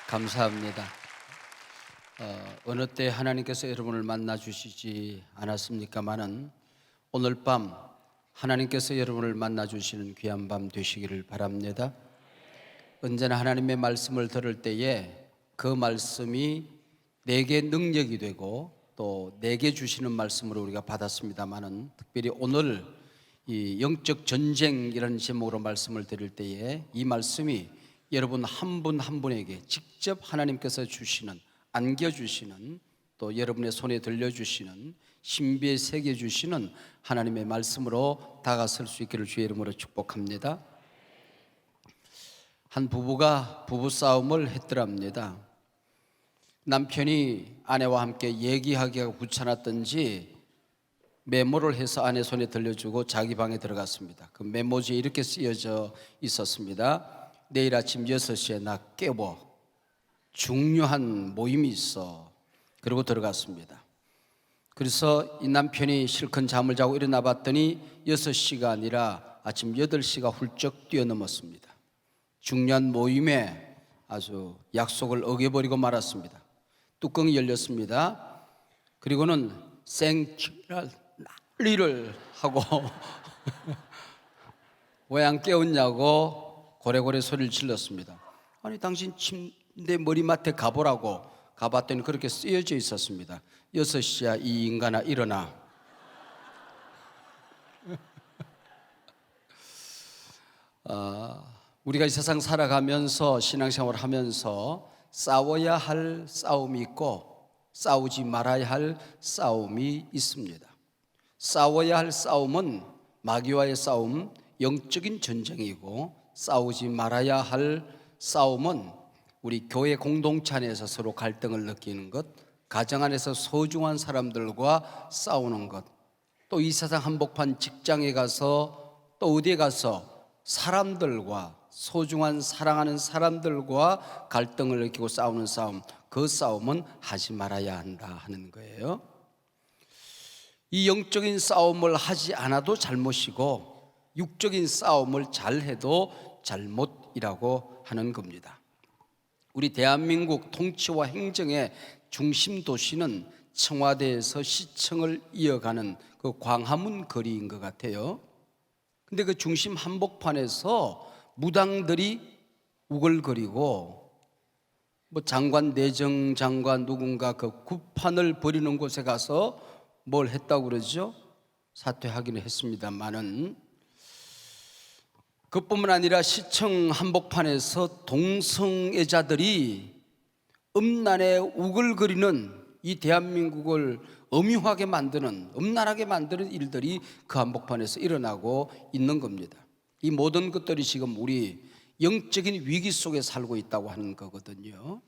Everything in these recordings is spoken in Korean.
감사합니다. 어느 때 하나님께서 여러분을 만나 주시지 않았습니까마는 오늘 밤 하나님께서 여러분을 만나 주시는 귀한 밤 되시기를 바랍니다. 언제나 하나님의 말씀을 들을 때에 그 말씀이 내게 능력이 되고 또 내게 주시는 말씀으로 우리가 받았습니다마는 특별히 오늘 이 영적 전쟁이라는 제목으로 말씀을 드릴 때에 이 말씀이 여러분 한 분 한 분에게 직접 하나님께서 주시는, 안겨주시는, 또 여러분의 손에 들려주시는, 신비에 새겨주시는 하나님의 말씀으로 다가설 수 있기를 주의 이름으로 축복합니다. 한 부부가 부부싸움을 했더랍니다. 남편이 아내와 함께 얘기하기가 귀찮았던지 메모를 해서 아내 손에 들려주고 자기 방에 들어갔습니다. 그 메모지에 이렇게 쓰여져 있었습니다. 내일 아침 6시에 나 깨워, 중요한 모임이 있어. 그러고 들어갔습니다. 그래서 이 남편이 실컷 잠을 자고 일어나 봤더니 6시가 아니라 아침 8시가 훌쩍 뛰어넘었습니다. 중요한 모임에 아주 약속을 어겨버리고 말았습니다. 뚜껑이 열렸습니다. 그리고는 생치랄 난리를 하고 왜 안 깨웠냐고 고래고래 소리를 질렀습니다. 아니 당신 침대 머리맡에 가보라고. 가봤더니 그렇게 쓰여져 있었습니다. 6시야 이 인간아 일어나. 우리가 이 세상 살아가면서 신앙생활을 하면서 싸워야 할 싸움이 있고 싸우지 말아야 할 싸움이 있습니다. 싸워야 할 싸움은 마귀와의 싸움, 영적인 전쟁이고, 싸우지 말아야 할 싸움은 우리 교회 공동체 안에서 서로 갈등을 느끼는 것, 가정 안에서 소중한 사람들과 싸우는 것, 또 이 세상 한복판 직장에 가서 또 어디에 가서 사람들과, 소중한 사랑하는 사람들과 갈등을 느끼고 싸우는 싸움, 그 싸움은 하지 말아야 한다 하는 거예요. 이 영적인 싸움을 하지 않아도 잘못이고 육적인 싸움을 잘해도 잘못이라고 하는 겁니다. 우리 대한민국 통치와 행정의 중심 도시는 청와대에서 시청을 이어가는 그 광화문 거리인 것 같아요. 근데 그 중심 한복판에서 무당들이 우글거리고 뭐 장관, 내정 장관 누군가 그 구판을 벌이는 곳에 가서 뭘 했다고 그러죠? 사퇴하기는 했습니다만은 그뿐만 아니라 시청 한복판에서 동성애자들이 음란에 우글거리는 이 대한민국을 엄유하게 만드는, 음란하게 만드는 일들이 그 한복판에서 일어나고 있는 겁니다. 이 모든 것들이 지금 우리 영적인 위기 속에 살고 있다고 하는 거거든요.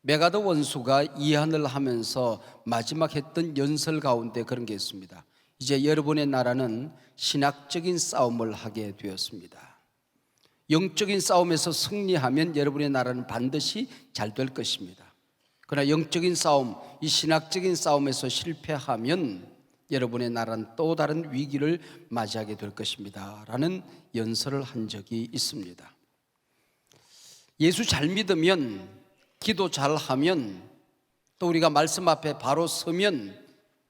메가더 원수가 이한을 하면서 마지막 했던 연설 가운데 그런 게 있습니다. 이제 여러분의 나라는 신학적인 싸움을 하게 되었습니다. 영적인 싸움에서 승리하면 여러분의 나라는 반드시 잘 될 것입니다. 그러나 영적인 싸움, 이 신학적인 싸움에서 실패하면 여러분의 나라는 또 다른 위기를 맞이하게 될 것입니다 라는 연설을 한 적이 있습니다. 예수 잘 믿으면, 기도 잘하면, 또 우리가 말씀 앞에 바로 서면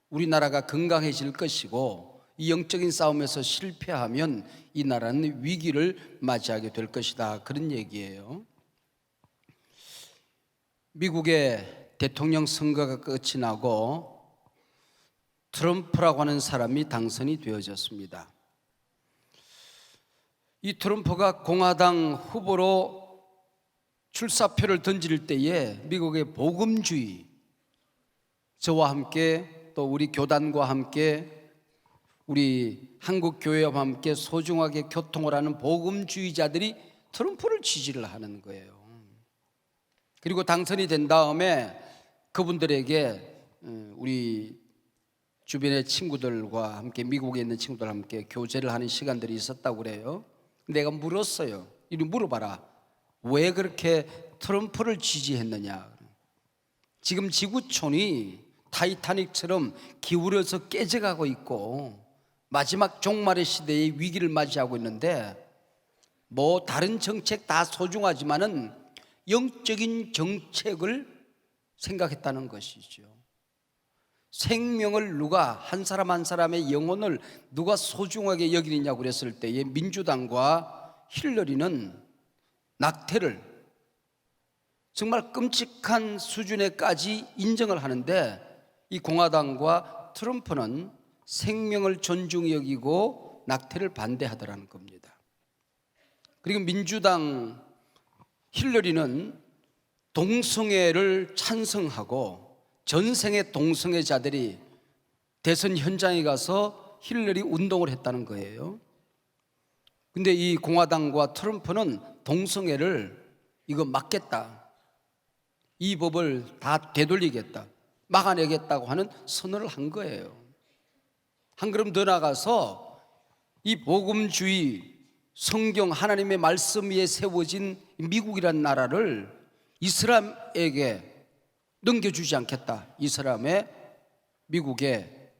우리나라가 건강해질 것이고, 이 영적인 싸움에서 실패하면 이 나라는 위기를 맞이하게 될 것이다, 그런 얘기예요. 미국의 대통령 선거가 끝이 나고 트럼프라고 하는 사람이 당선이 되어졌습니다. 이 트럼프가 공화당 후보로 출사표를 던질 때에 미국의 복음주의, 저와 함께 또 우리 교단과 함께 우리 한국교회와 함께 소중하게 교통을 하는 복음주의자들이 트럼프를 지지를 하는 거예요. 그리고 당선이 된 다음에 그분들에게 우리 주변의 친구들과 함께, 미국에 있는 친구들과 함께 교제를 하는 시간들이 있었다고 그래요. 내가 물었어요. 이리 물어봐라. 왜 그렇게 트럼프를 지지했느냐. 지금 지구촌이 타이타닉처럼 기울어서 깨져가고 있고 마지막 종말의 시대의 위기를 맞이하고 있는데, 뭐 다른 정책 다 소중하지만은 영적인 정책을 생각했다는 것이죠. 생명을 누가, 한 사람 한 사람의 영혼을 누가 소중하게 여기느냐고 그랬을 때에 민주당과 힐러리는 낙태를 정말 끔찍한 수준에까지 인정을 하는데, 이 공화당과 트럼프는 생명을 존중히 여기고 낙태를 반대하더라는 겁니다. 그리고 민주당 힐러리는 동성애를 찬성하고 전생의 동성애자들이 대선 현장에 가서 힐러리 운동을 했다는 거예요. 근데 이 공화당과 트럼프는 동성애를 이거 막겠다, 이 법을 다 되돌리겠다, 막아내겠다고 하는 선언을 한 거예요. 한 걸음 더 나가서 이 복음주의 성경 하나님의 말씀 위에 세워진 미국이란 나라를 이슬람에게 넘겨주지 않겠다, 이슬람의 미국의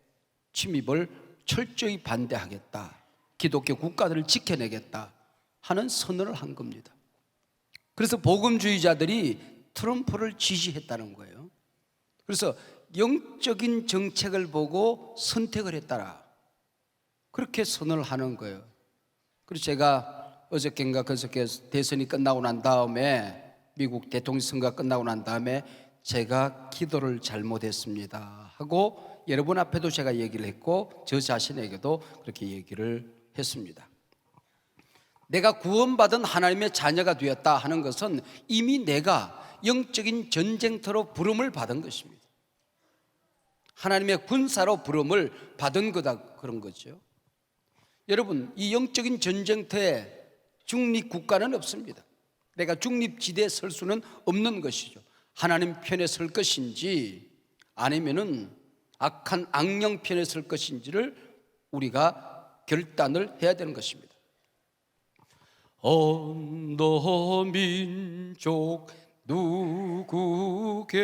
침입을 철저히 반대하겠다, 기독교 국가들을 지켜내겠다 하는 선언을 한 겁니다. 그래서 복음주의자들이 트럼프를 지지했다는 거예요. 그래서 영적인 정책을 보고 선택을 했다라, 그렇게 선언을 하는 거예요. 그래서 제가 어저께인가 그저께 대선이 끝나고 난 다음에, 미국 대통령 선거가 끝나고 난 다음에 제가 기도를 잘못했습니다 하고 여러분 앞에도 제가 얘기를 했고 저 자신에게도 그렇게 얘기를 했습니다. 내가 구원받은 하나님의 자녀가 되었다 하는 것은 이미 내가 영적인 전쟁터로 부름을 받은 것입니다. 하나님의 군사로 부름을 받은 거다, 그런 거죠. 여러분, 이 영적인 전쟁터에 중립국가는 없습니다. 내가 중립지대에 설 수는 없는 것이죠. 하나님 편에 설 것인지 아니면은 악한 악령 편에 설 것인지를 우리가 결단을 해야 되는 것입니다. 어느 민족 누구게나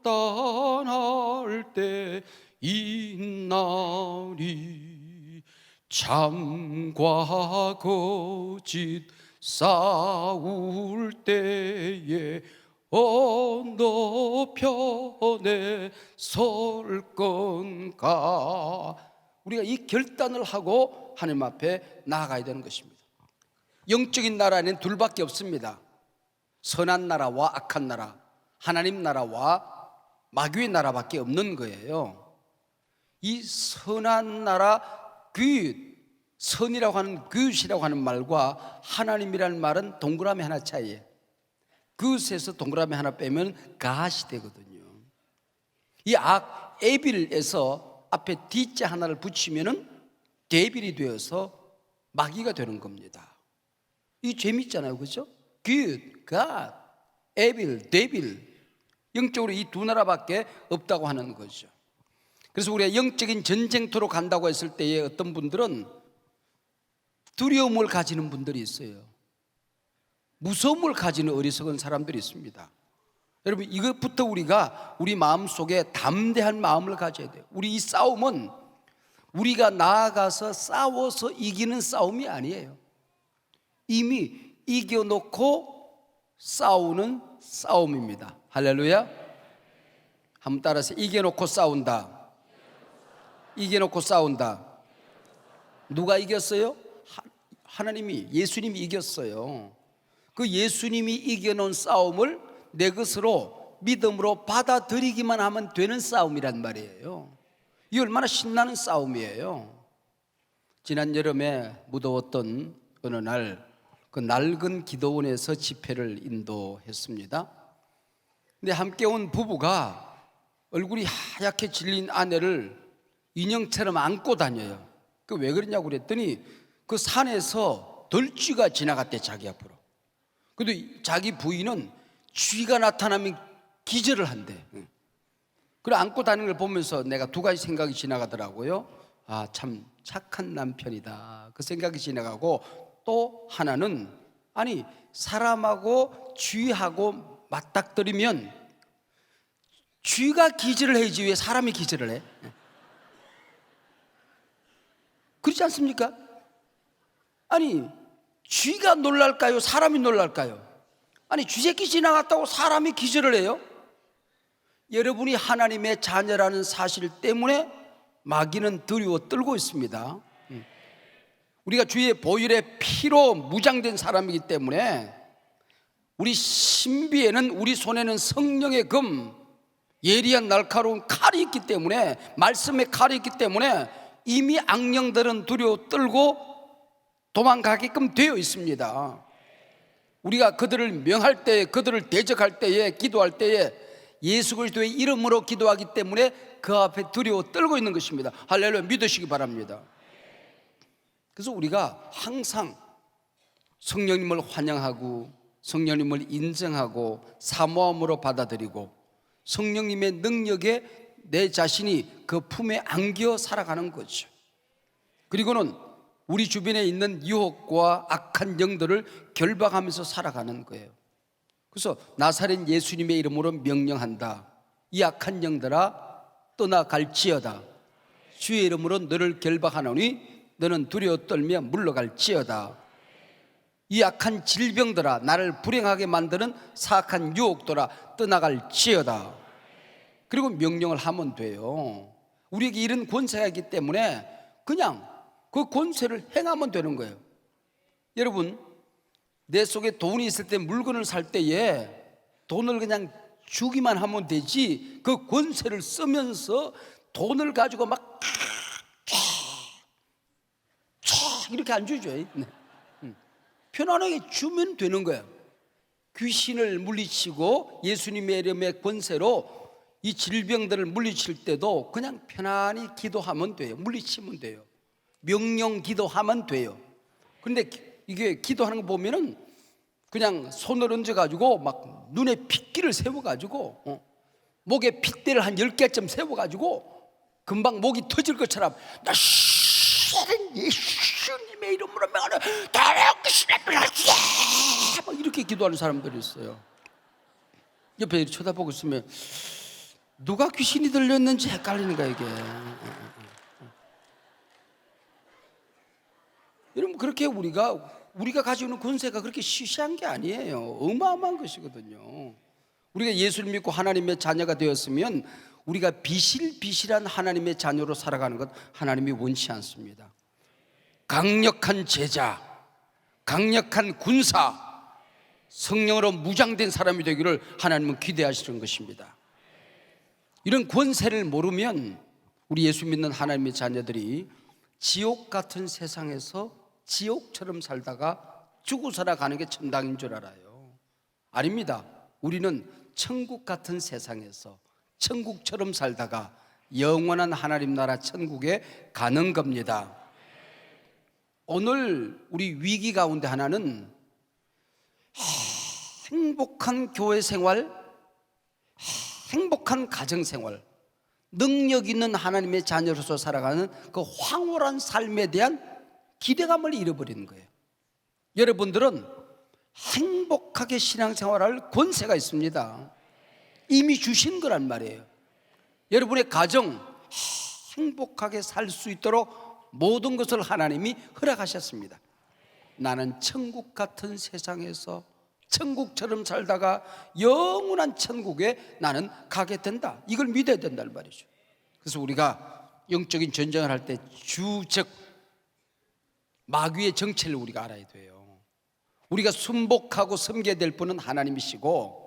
결단할 때 있나니, 참과 거짓 싸울 때에 어느 편에 설 건가, 우리가 이 결단을 하고 하나님 앞에 나아가야 되는 것입니다. 영적인 나라에는 둘밖에 없습니다. 선한 나라와 악한 나라, 하나님 나라와 마귀의 나라밖에 없는 거예요. 이 선한 나라, 선이라고 하는 굿이라고 하는 말과 하나님이라는 말은 동그라미 하나 차이예요. 굿에서 동그라미 하나 빼면 갓이 되거든요. 이 에빌에서 앞에 D자 하나를 붙이면은 데빌이 되어서 마귀가 되는 겁니다. 이 재밌잖아요, 그렇죠? 굿, 갓, 에빌, 데빌, 영적으로 이 두 나라밖에 없다고 하는 거죠. 그래서 우리가 영적인 전쟁터로 간다고 했을 때에 어떤 분들은 두려움을 가지는 분들이 있어요. 무서움을 가지는 어리석은 사람들이 있습니다. 여러분, 이것부터 우리가 우리 마음속에 담대한 마음을 가져야 돼요. 우리 이 싸움은 우리가 나아가서 싸워서 이기는 싸움이 아니에요. 이미 이겨놓고 싸우는 싸움입니다. 할렐루야. 한번 따라서 이겨놓고 싸운다. 이겨놓고 싸운다. 누가 이겼어요? 하나님이, 예수님이 이겼어요. 그 예수님이 이겨놓은 싸움을 내 것으로 믿음으로 받아들이기만 하면 되는 싸움이란 말이에요. 이 얼마나 신나는 싸움이에요. 지난 여름에 무더웠던 어느 날, 그 낡은 기도원에서 집회를 인도했습니다. 근데 함께 온 부부가 얼굴이 하얗게 질린 아내를 인형처럼 안고 다녀요. 그 왜 그러냐고 그랬더니 그 산에서 들쥐가 지나갔대, 자기 앞으로. 근데 자기 부인은 쥐가 나타나면 기절을 한대. 그래 안고 다니는 걸 보면서 내가 두 가지 생각이 지나가더라고요. 아, 참 착한 남편이다, 그 생각이 지나가고, 또 하나는, 아니 사람하고 쥐하고 맞닥뜨리면 쥐가 기절을 해야지 왜 사람이 기절을 해? 그렇지 않습니까? 아니 쥐가 놀랄까요? 사람이 놀랄까요? 아니, 쥐새끼 지나갔다고 사람이 기절을 해요? 여러분이 하나님의 자녀라는 사실 때문에 마귀는 두려워 떨고 있습니다. 우리가 주의 보혈의 피로 무장된 사람이기 때문에 우리 신비에는, 우리 손에는 성령의 금, 예리한 날카로운 칼이 있기 때문에, 말씀의 칼이 있기 때문에 이미 악령들은 두려워 떨고 도망가게끔 되어 있습니다. 우리가 그들을 명할 때에, 그들을 대적할 때에, 기도할 때에 예수 그리스도의 이름으로 기도하기 때문에 그 앞에 두려워 떨고 있는 것입니다. 할렐루야, 믿으시기 바랍니다. 그래서 우리가 항상 성령님을 환영하고 성령님을 인정하고 사모함으로 받아들이고 성령님의 능력에 내 자신이 그 품에 안겨 살아가는 거죠. 그리고는 우리 주변에 있는 유혹과 악한 영들을 결박하면서 살아가는 거예요. 그래서 나사렛 예수님의 이름으로 명령한다. 이 악한 영들아, 떠나갈지어다. 주의 이름으로 너를 결박하노니 너는 두려워 떨며 물러갈지어다. 이 악한 질병들아, 나를 불행하게 만드는 사악한 유혹들아, 떠나갈지어다. 그리고 명령을 하면 돼요. 우리에게 이런 권세가 있기 때문에 그냥 그 권세를 행하면 되는 거예요. 여러분, 내 속에 돈이 있을 때, 물건을 살 때에 돈을 그냥 주기만 하면 되지, 그 권세를 쓰면서 돈을 가지고 막 이렇게 안 주죠. 네. 편안하게 주면 되는 거예요. 귀신을 물리치고 예수님의 이름의 권세로 이 질병들을 물리칠 때도 그냥 편안히 기도하면 돼요. 물리치면 돼요. 명령 기도하면 돼요. 그런데 이게 기도하는 거 보면은 그냥 손을 얹어가지고 막 눈에 핏기를 세워가지고 목에 핏대를 한 10개쯤 세워가지고 금방 목이 터질 것처럼 나 예수님의 이름으로 명하는 다른 귀신을 물리치라, 막 이렇게 기도하는 사람들이 있어요. 옆에 쳐다보고 있으면 누가 귀신이 들렸는지 헷갈리는 거야 이게. 여러분, 그렇게 우리가 가지고 있는 권세가 그렇게 시시한 게 아니에요. 어마어마한 것이거든요. 우리가 예수를 믿고 하나님의 자녀가 되었으면 우리가 비실비실한 하나님의 자녀로 살아가는 것 하나님이 원치 않습니다. 강력한 제자, 강력한 군사, 성령으로 무장된 사람이 되기를 하나님은 기대하시는 것입니다. 이런 권세를 모르면 우리 예수 믿는 하나님의 자녀들이 지옥 같은 세상에서 지옥처럼 살다가 죽어 살아가는 게 천당인 줄 알아요. 아닙니다. 우리는 천국 같은 세상에서 천국처럼 살다가 영원한 하나님 나라 천국에 가는 겁니다. 오늘 우리 위기 가운데 하나는 행복한 교회 생활, 행복한 가정 생활, 능력 있는 하나님의 자녀로서 살아가는 그 황홀한 삶에 대한 기대감을 잃어버리는 거예요. 여러분들은 행복하게 신앙생활할 권세가 있습니다. 이미 주신 거란 말이에요. 여러분의 가정 행복하게 살 수 있도록 모든 것을 하나님이 허락하셨습니다. 나는 천국 같은 세상에서 천국처럼 살다가 영원한 천국에 나는 가게 된다. 이걸 믿어야 된다는 말이죠. 그래서 우리가 영적인 전쟁을 할 때 주적 마귀의 정체를 우리가 알아야 돼요. 우리가 순복하고 섬겨야 될 분은 하나님이시고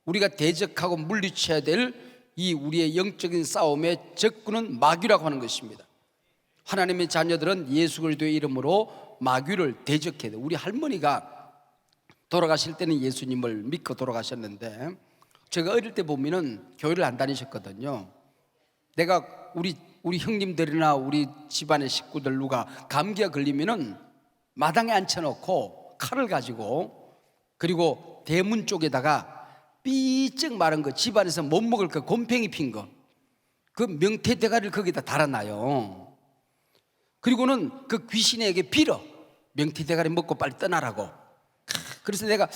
우리가 대적하고 물리쳐야 될 이 우리의 영적인 싸움의 적군은 마귀라고 하는 것입니다. 하나님의 자녀들은 예수 그리스도의 이름으로 마귀를 대적해야 돼요. 우리 할머니가 돌아가실 때는 예수님을 믿고 돌아가셨는데 제가 어릴 때 보면은 교회를 안 다니셨거든요. 내가 우리 형님들이나 우리 집안의 식구들 누가 감기가 걸리면은 마당에 앉혀놓고 칼을 가지고 그리고 대문 쪽에다가 삐쩍 마른 거, 집안에서 못 먹을 거, 곰팡이 핀 거, 그 명태 대가리를 거기다 달아놔요. 그리고는 그 귀신에게 빌어, 명태 대가리 먹고 빨리 떠나라고. 그래서 내가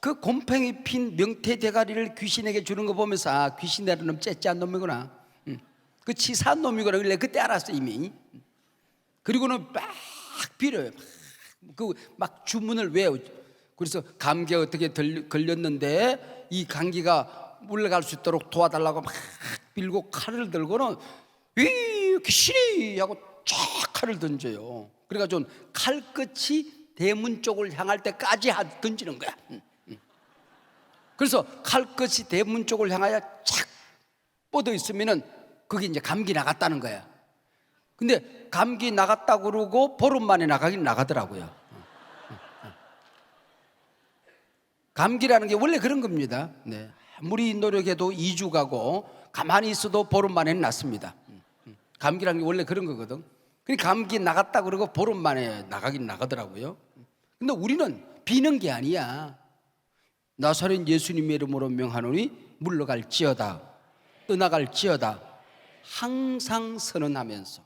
그 곰팡이 핀 명태 대가리를 귀신에게 주는 거 보면서 아, 귀신이라는 놈 째째한 놈이구나, 그 치사한 놈이구나. 그래 그때 알았어 이미. 그리고는 막 빌어요. 막 그 막 주문을 외워. 그래서 감기에 어떻게 걸렸는데 이 감기가 물러갈 수 있도록 도와달라고 막 빌고 칼을 들고는 귀신이 하고 쫙 칼을 던져요. 그래가지고 칼끝이 대문 쪽을 향할 때까지 던지는 거야. 그래서 칼끝이 대문 쪽을 향하여 착 뻗어 있으면은 그게 이제 감기 나갔다는 거야. 근데 감기 나갔다고 그러고 보름 만에 나가긴 나가더라고요. 감기라는 게 원래 그런 겁니다. 네. 아무리 노력해도 2주 가고 가만히 있어도 보름 만에는 낫습니다. 감기라는 게 원래 그런 거거든. 그러니까 감기 나갔다 그러고 보름 만에 나가긴 나가더라고요. 근데 우리는 비는 게 아니야. 나사렛 예수님의 이름으로 명하노니 물러갈지어다, 떠나갈지어다 항상 선언하면서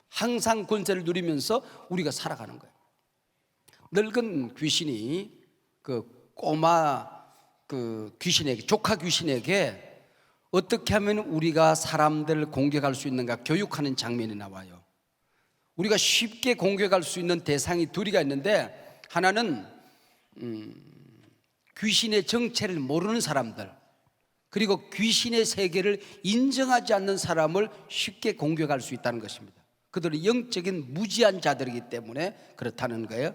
항상 권세를 누리면서 우리가 살아가는 거예요. 늙은 귀신이 그 꼬마 그 귀신에게, 조카 귀신에게 어떻게 하면 우리가 사람들을 공격할 수 있는가 교육하는 장면이 나와요. 우리가 쉽게 공격할 수 있는 대상이 둘이가 있는데, 하나는 귀신의 정체를 모르는 사람들, 그리고 귀신의 세계를 인정하지 않는 사람을 쉽게 공격할 수 있다는 것입니다. 그들은 영적인 무지한 자들이기 때문에 그렇다는 거예요.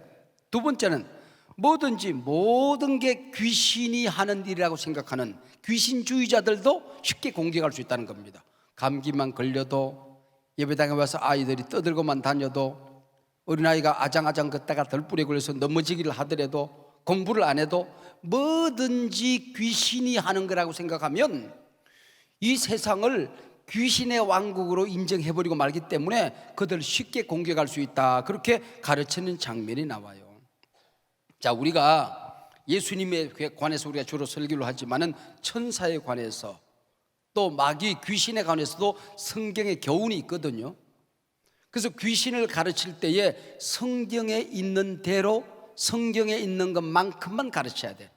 두 번째는 뭐든지 모든 게 귀신이 하는 일이라고 생각하는 귀신주의자들도 쉽게 공격할 수 있다는 겁니다. 감기만 걸려도, 예배당에 와서 아이들이 떠들고만 다녀도, 어린아이가 아장아장 걷다가 덜뿌리 걸려서 넘어지기를 하더라도, 공부를 안 해도 뭐든지 귀신이 하는 거라고 생각하면 이 세상을 귀신의 왕국으로 인정해버리고 말기 때문에 그들을 쉽게 공격할 수 있다, 그렇게 가르치는 장면이 나와요. 자, 우리가 예수님에 관해서 우리가 주로 설교를 하지만은 천사에 관해서 또 마귀 귀신에 관해서도 성경에 교훈이 있거든요. 그래서 귀신을 가르칠 때에 성경에 있는 대로 성경에 있는 것만큼만 가르쳐야 돼.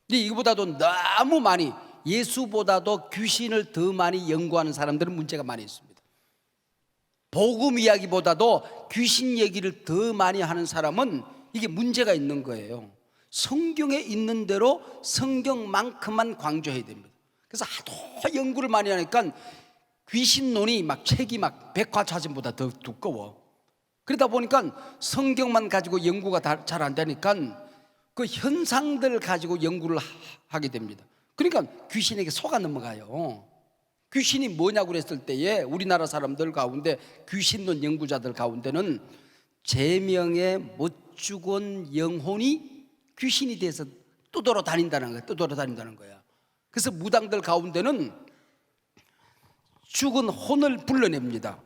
근데 이거보다도 너무 많이, 예수보다도 귀신을 더 많이 연구하는 사람들은 문제가 많이 있습니다. 복음 이야기보다도 귀신 얘기를 더 많이 하는 사람은 이게 문제가 있는 거예요. 성경에 있는 대로 성경만큼만 강조해야 됩니다. 그래서 하도 연구를 많이 하니까 귀신론이 막 책이 막 백과사전보다 더 두꺼워. 그러다 보니까 성경만 가지고 연구가 잘 안 되니까 그 현상들 가지고 연구를 하게 됩니다. 그러니까 귀신에게 속아 넘어가요. 귀신이 뭐냐고 그랬을 때에 우리나라 사람들 가운데 귀신론 연구자들 가운데는 제명에 못 죽은 영혼이 귀신이 돼서 떠돌아다닌다는 거야. 떠돌아다닌다는 거야. 그래서 무당들 가운데는 죽은 혼을 불러냅니다.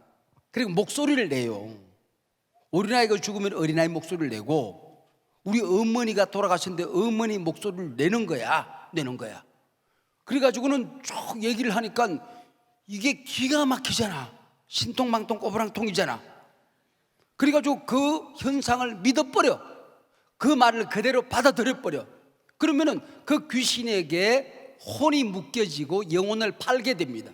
그리고 목소리를 내요. 어린아이가 죽으면 어린아이 목소리를 내고, 우리 어머니가 돌아가셨는데 어머니 목소리를 내는 거야. 그래가지고는 쭉 얘기를 하니까 이게 기가 막히잖아. 신통망통 꼬부랑통이잖아. 그래가지고 그 현상을 믿어버려. 그 말을 그대로 받아들여버려. 그러면은 그 귀신에게 혼이 묶여지고 영혼을 팔게 됩니다.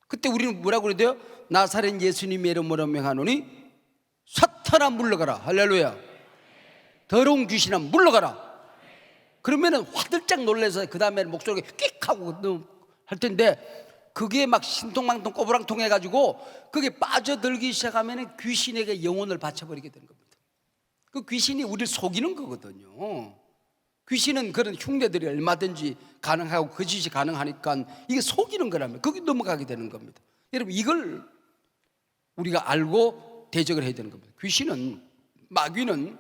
그때 우리는 뭐라고 그래야 돼요? 나사렛 예수님의 이름으로 명하노니 사탄아 물러가라. 할렐루야. 더러운 귀신아 물러가라. 그러면은 화들짝 놀라서 그 다음에 목소리가 끽 하고 할 텐데, 그게 막 신통망통 꼬부랑통 해가지고 그게 빠져들기 시작하면 귀신에게 영혼을 바쳐버리게 되는 겁니다. 그 귀신이 우리를 속이는 거거든요. 귀신은 그런 흉내들이 얼마든지 가능하고 거짓이 가능하니까 이게 속이는 거라면 거기 넘어가게 되는 겁니다. 여러분, 이걸 우리가 알고 대적을 해야 되는 겁니다. 귀신은, 마귀는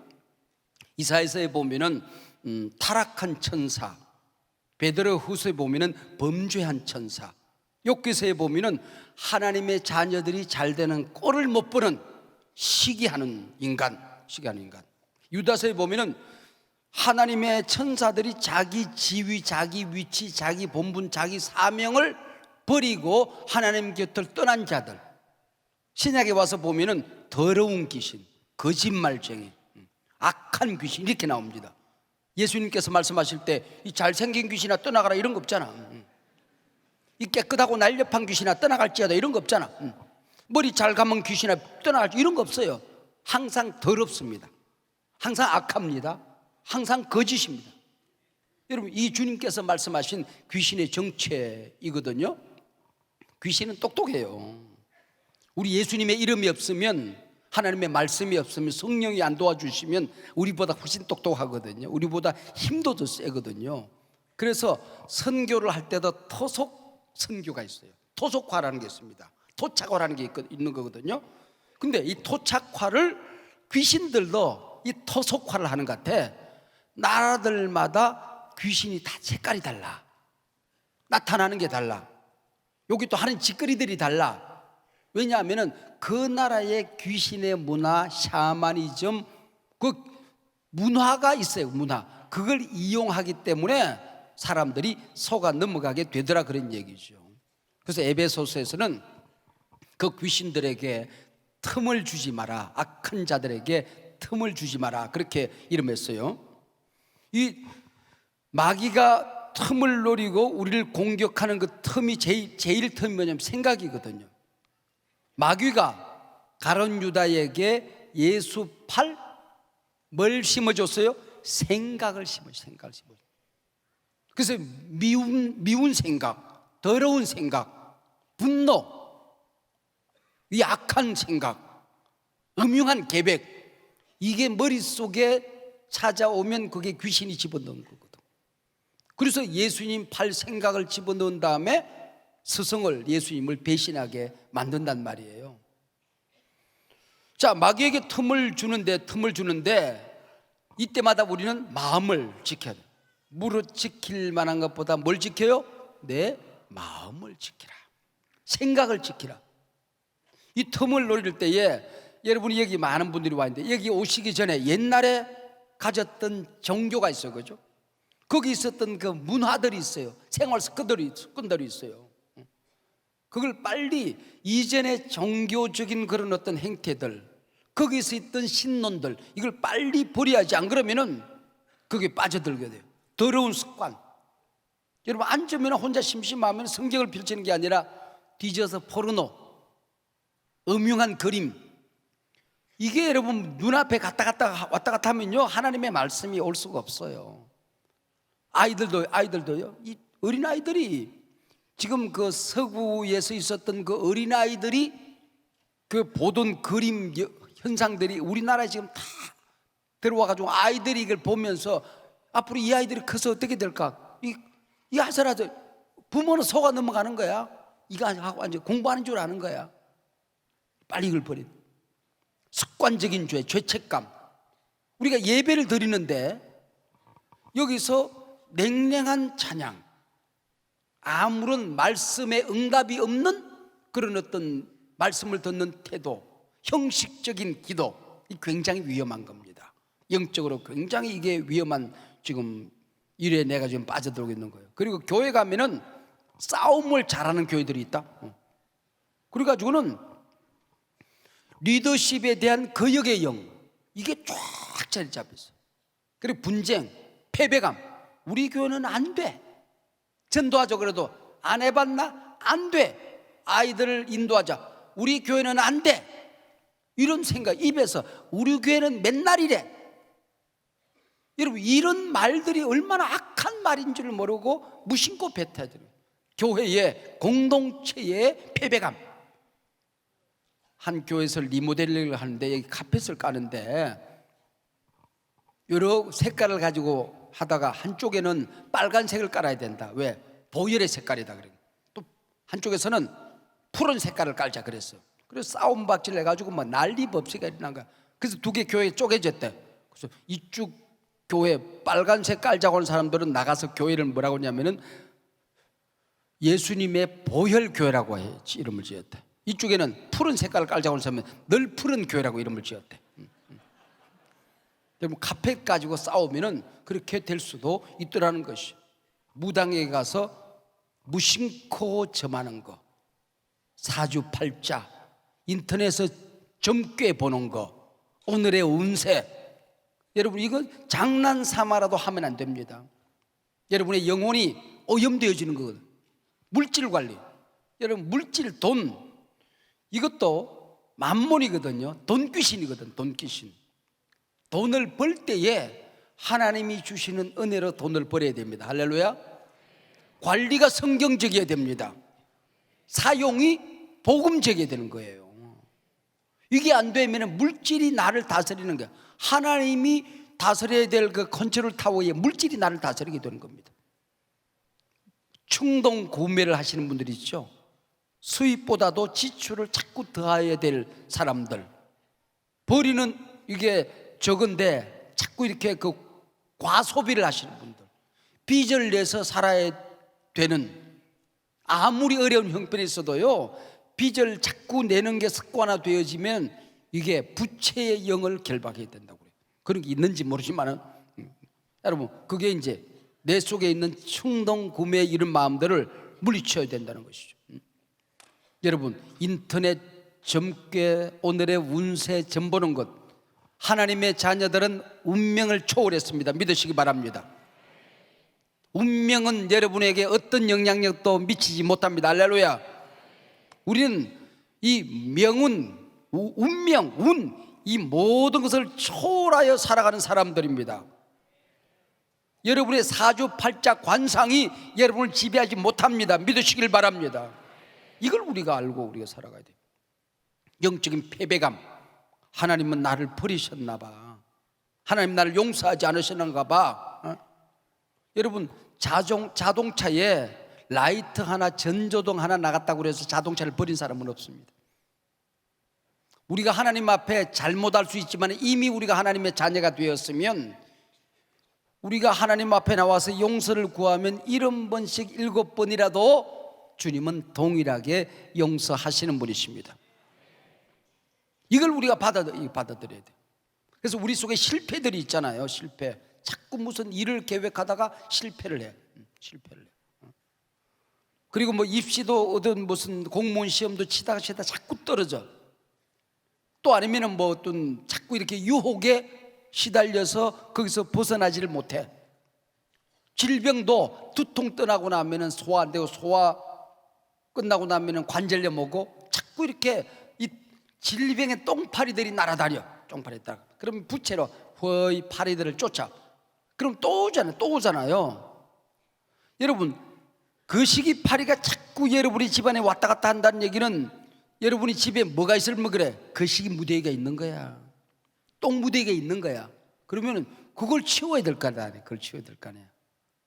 이사야서에 보면은 타락한 천사, 베드로 후서에 보면은 범죄한 천사, 욥기서에 보면은 하나님의 자녀들이 잘 되는 꼴을 못 보는 시기하는 인간, 유다서에 보면은 하나님의 천사들이 자기 지위, 자기 위치, 자기 본분, 자기 사명을 버리고 하나님 곁을 떠난 자들. 신약에 와서 보면은 더러운 귀신, 거짓말쟁이, 악한 귀신 이렇게 나옵니다. 예수님께서 말씀하실 때 이 잘생긴 귀신아 떠나가라 이런 거 없잖아. 이 깨끗하고 날렵한 귀신아 떠나갈지어다 이런 거 없잖아. 머리 잘 감은 귀신아 떠나갈지 이런 거 없어요. 항상 더럽습니다. 항상 악합니다. 항상 거짓입니다. 여러분, 이 주님께서 말씀하신 귀신의 정체이거든요. 귀신은 똑똑해요. 우리 예수님의 이름이 없으면, 하나님의 말씀이 없으면, 성령이 안 도와주시면 우리보다 훨씬 똑똑하거든요. 우리보다 힘도 더 세거든요. 그래서 선교를 할 때도 토속 선교가 있어요. 토속화라는 게 있습니다. 토착화라는 게 있는 거거든요. 근데 이 토착화를 귀신들도 이 토속화를 하는 것 같아. 나라들마다 귀신이 다 색깔이 달라. 나타나는 게 달라. 여기 또 하는 짓거리들이 달라. 왜냐하면 그 나라의 귀신의 문화, 샤머니즘, 그 문화가 있어요. 문화. 그걸 이용하기 때문에 사람들이 속아 넘어가게 되더라, 그런 얘기죠. 그래서 에베소서에서는 그 귀신들에게 틈을 주지 마라. 악한 자들에게 틈을 주지 마라. 그렇게 이름했어요. 이 마귀가 틈을 노리고 우리를 공격하는 그 틈이 제일 틈이 뭐냐면 생각이거든요. 마귀가 가룟 유다에게 예수 팔 뭘 심어줬어요? 생각을 심어줬어요. 그래서 미운 생각, 더러운 생각, 분노, 이 악한 생각, 음흉한 계획, 이게 머릿속에 찾아오면 그게 귀신이 집어넣은 거거든. 그래서 예수님 팔 생각을 집어넣은 다음에 스승을, 예수님을 배신하게 만든단 말이에요. 자, 마귀에게 틈을 주는데 이때마다 우리는 마음을 지켜야 돼요. 무릇 지킬 만한 것보다 뭘 지켜요? 내 마음을 지키라. 생각을 지키라. 이 틈을 노릴 때에 여러분이 여기 많은 분들이 와 있는데 여기 오시기 전에 옛날에 가졌던 종교가 있어요. 그죠? 거기 있었던 그 문화들이 있어요. 생활 습관들이 있어요. 그걸 빨리 이전의 종교적인 그런 어떤 행태들, 거기서 있던 신론들, 이걸 빨리 버려야지. 안 그러면은 거기에 빠져들게 돼요. 더러운 습관. 여러분, 앉으면 혼자 심심하면 성경을 펼치는 게 아니라 뒤져서 포르노, 음흉한 그림, 이게 여러분 눈앞에 왔다 갔다 하면요 하나님의 말씀이 올 수가 없어요. 아이들도요. 이 어린아이들이 지금 그 서구에서 있었던 그 어린아이들이 그 보던 그림 현상들이 우리나라에 지금 다 들어와가지고 아이들이 이걸 보면서 앞으로 이 아이들이 커서 어떻게 될까? 이 하서라도 부모는 속아 넘어가는 거야. 이거 하고 완전 공부하는 줄 아는 거야. 빨리 이걸 버린 습관적인 죄책감. 우리가 예배를 드리는데 여기서 냉랭한 찬양, 아무런 말씀에 응답이 없는 그런 어떤 말씀을 듣는 태도, 형식적인 기도, 이 굉장히 위험한 겁니다. 영적으로 굉장히 이게 위험한 지금 일에 내가 지금 빠져들고 있는 거예요. 그리고 교회 가면은 싸움을 잘하는 교회들이 있다. 그래가지고는 리더십에 대한 거역의 영, 이게 쫙 자리 잡혔어요. 그리고 분쟁, 패배감. 우리 교회는 안 돼. 전도하자 그래도 안 해봤나? 안 돼. 아이들을 인도하자. 우리 교회는 안 돼. 이런 생각, 입에서 우리 교회는 맨날 이래. 여러분, 이런 말들이 얼마나 악한 말인 줄 모르고 무심코 뱉어야 돼요. 교회의 공동체의 패배감. 한 교회에서 리모델링을 하는데 여기 카펫을 까는데 여러 색깔을 가지고 하다가 한쪽에는 빨간색을 깔아야 된다. 왜? 보혈의 색깔이다. 그래. 또 한쪽에서는 푸른 색깔을 깔자 그랬어요. 그래서 싸움 박질 해가지고 뭐 난리 법석이 일어난 거야. 그래서 두 개 교회 쪼개졌대. 그래서 이쪽 교회 빨간색 깔자고 하는 사람들은 나가서 교회를 뭐라고 하냐면은 예수님의 보혈교회라고 이름을 지었대. 이쪽에는 푸른 색깔을 깔자고 하는 사람은 늘 푸른 교회라고 이름을 지었대. 여러분, 카펫 가지고 싸우면은 그렇게 될 수도 있더라는 것이. 무당에 가서 무심코 점하는 거, 사주팔자, 인터넷에서 점괘 보는 거, 오늘의 운세, 여러분 이거 장난 삼아라도 하면 안 됩니다. 여러분의 영혼이 오염되어지는 거거든요. 물질 관리, 여러분 물질, 돈, 이것도 만몬이거든요. 돈 귀신이거든. 돈 귀신. 돈을 벌 때에 하나님이 주시는 은혜로 돈을 벌어야 됩니다. 할렐루야. 관리가 성경적이어야 됩니다. 사용이 복음적이어야 되는 거예요. 이게 안 되면 물질이 나를 다스리는 거야. 하나님이 다스려야 될 그 컨트롤 타워에 물질이 나를 다스리게 되는 겁니다. 충동 구매를 하시는 분들이 있죠. 수입보다도 지출을 자꾸 더해야 될 사람들, 버리는 이게 적은데 자꾸 이렇게 그 과소비를 하시는 분들, 빚을 내서 살아야 되는, 아무리 어려운 형편에 있어도요, 빚을 자꾸 내는 게 습관화되어지면 이게 부채의 영을 결박해야 된다고 그래요. 그런 게 있는지 모르지만은 여러분, 그게 이제 내 속에 있는 충동 구매 이런 마음들을 물리쳐야 된다는 것이죠. 여러분, 인터넷 점괘, 오늘의 운세 점 보는 것, 하나님의 자녀들은 운명을 초월했습니다. 믿으시기 바랍니다. 운명은 여러분에게 어떤 영향력도 미치지 못합니다. 할렐루야. 우리는 이 명운, 운명, 운, 이 모든 것을 초월하여 살아가는 사람들입니다. 여러분의 사주팔자 관상이 여러분을 지배하지 못합니다. 믿으시길 바랍니다. 이걸 우리가 알고 우리가 살아가야 돼요. 영적인 패배감, 하나님은 나를 버리셨나 봐, 하나님 나를 용서하지 않으셨는가 봐. 여러분, 자동차에 라이트 하나, 전조등 하나 나갔다고 해서 자동차를 버린 사람은 없습니다. 우리가 하나님 앞에 잘못할 수 있지만 이미 우리가 하나님의 자녀가 되었으면, 우리가 하나님 앞에 나와서 용서를 구하면 70번씩 7번이라도 주님은 동일하게 용서하시는 분이십니다. 이걸 우리가 받아들여야 돼요. 그래서 우리 속에 실패들이 있잖아요. 실패. 자꾸 무슨 일을 계획하다가 실패를 해. 그리고 뭐 입시도 어떤 무슨 공무원 시험도 치다가 자꾸 떨어져. 또 아니면은 뭐 어떤 자꾸 이렇게 유혹에 시달려서 거기서 벗어나지를 못해. 질병도 두통 떠나고 나면은 소화 안 되고, 소화 끝나고 나면은 관절염 오고, 자꾸 이렇게 이 질병의 똥파리들이 날아다녀. 똥파리 따라. 그럼 부채로 허이 파리들을 쫓아. 그럼 또 오잖아요. 여러분, 그 시기 파리가 자꾸 여러분이 집안에 왔다 갔다 한다는 얘기는 여러분이 집에 뭐가 있으면 그래? 그 시기 무더기가 있는 거야. 똥 무더기가 있는 거야. 그러면은 그걸 치워야 될 거 아니야. 그걸 치워야 될 거 아니야.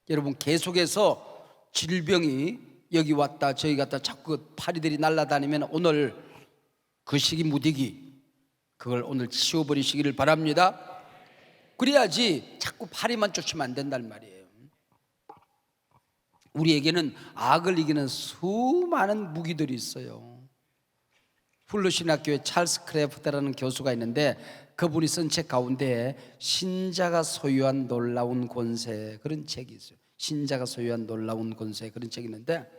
여러분, 계속해서 질병이 여기 왔다 저기 갔다 자꾸 파리들이 날아다니면 오늘 그 시기 무더기, 그걸 오늘 치워버리시기를 바랍니다. 그래야지 자꾸 파리만 쫓으면 안 된단 말이에요. 우리에게는 악을 이기는 수많은 무기들이 있어요. 훌루신학교에 찰스 크래프트라는 교수가 있는데, 그분이 쓴 책 가운데 신자가 소유한 놀라운 권세, 그런 책이 있어요. 신자가 소유한 놀라운 권세, 그런 책이 있는데,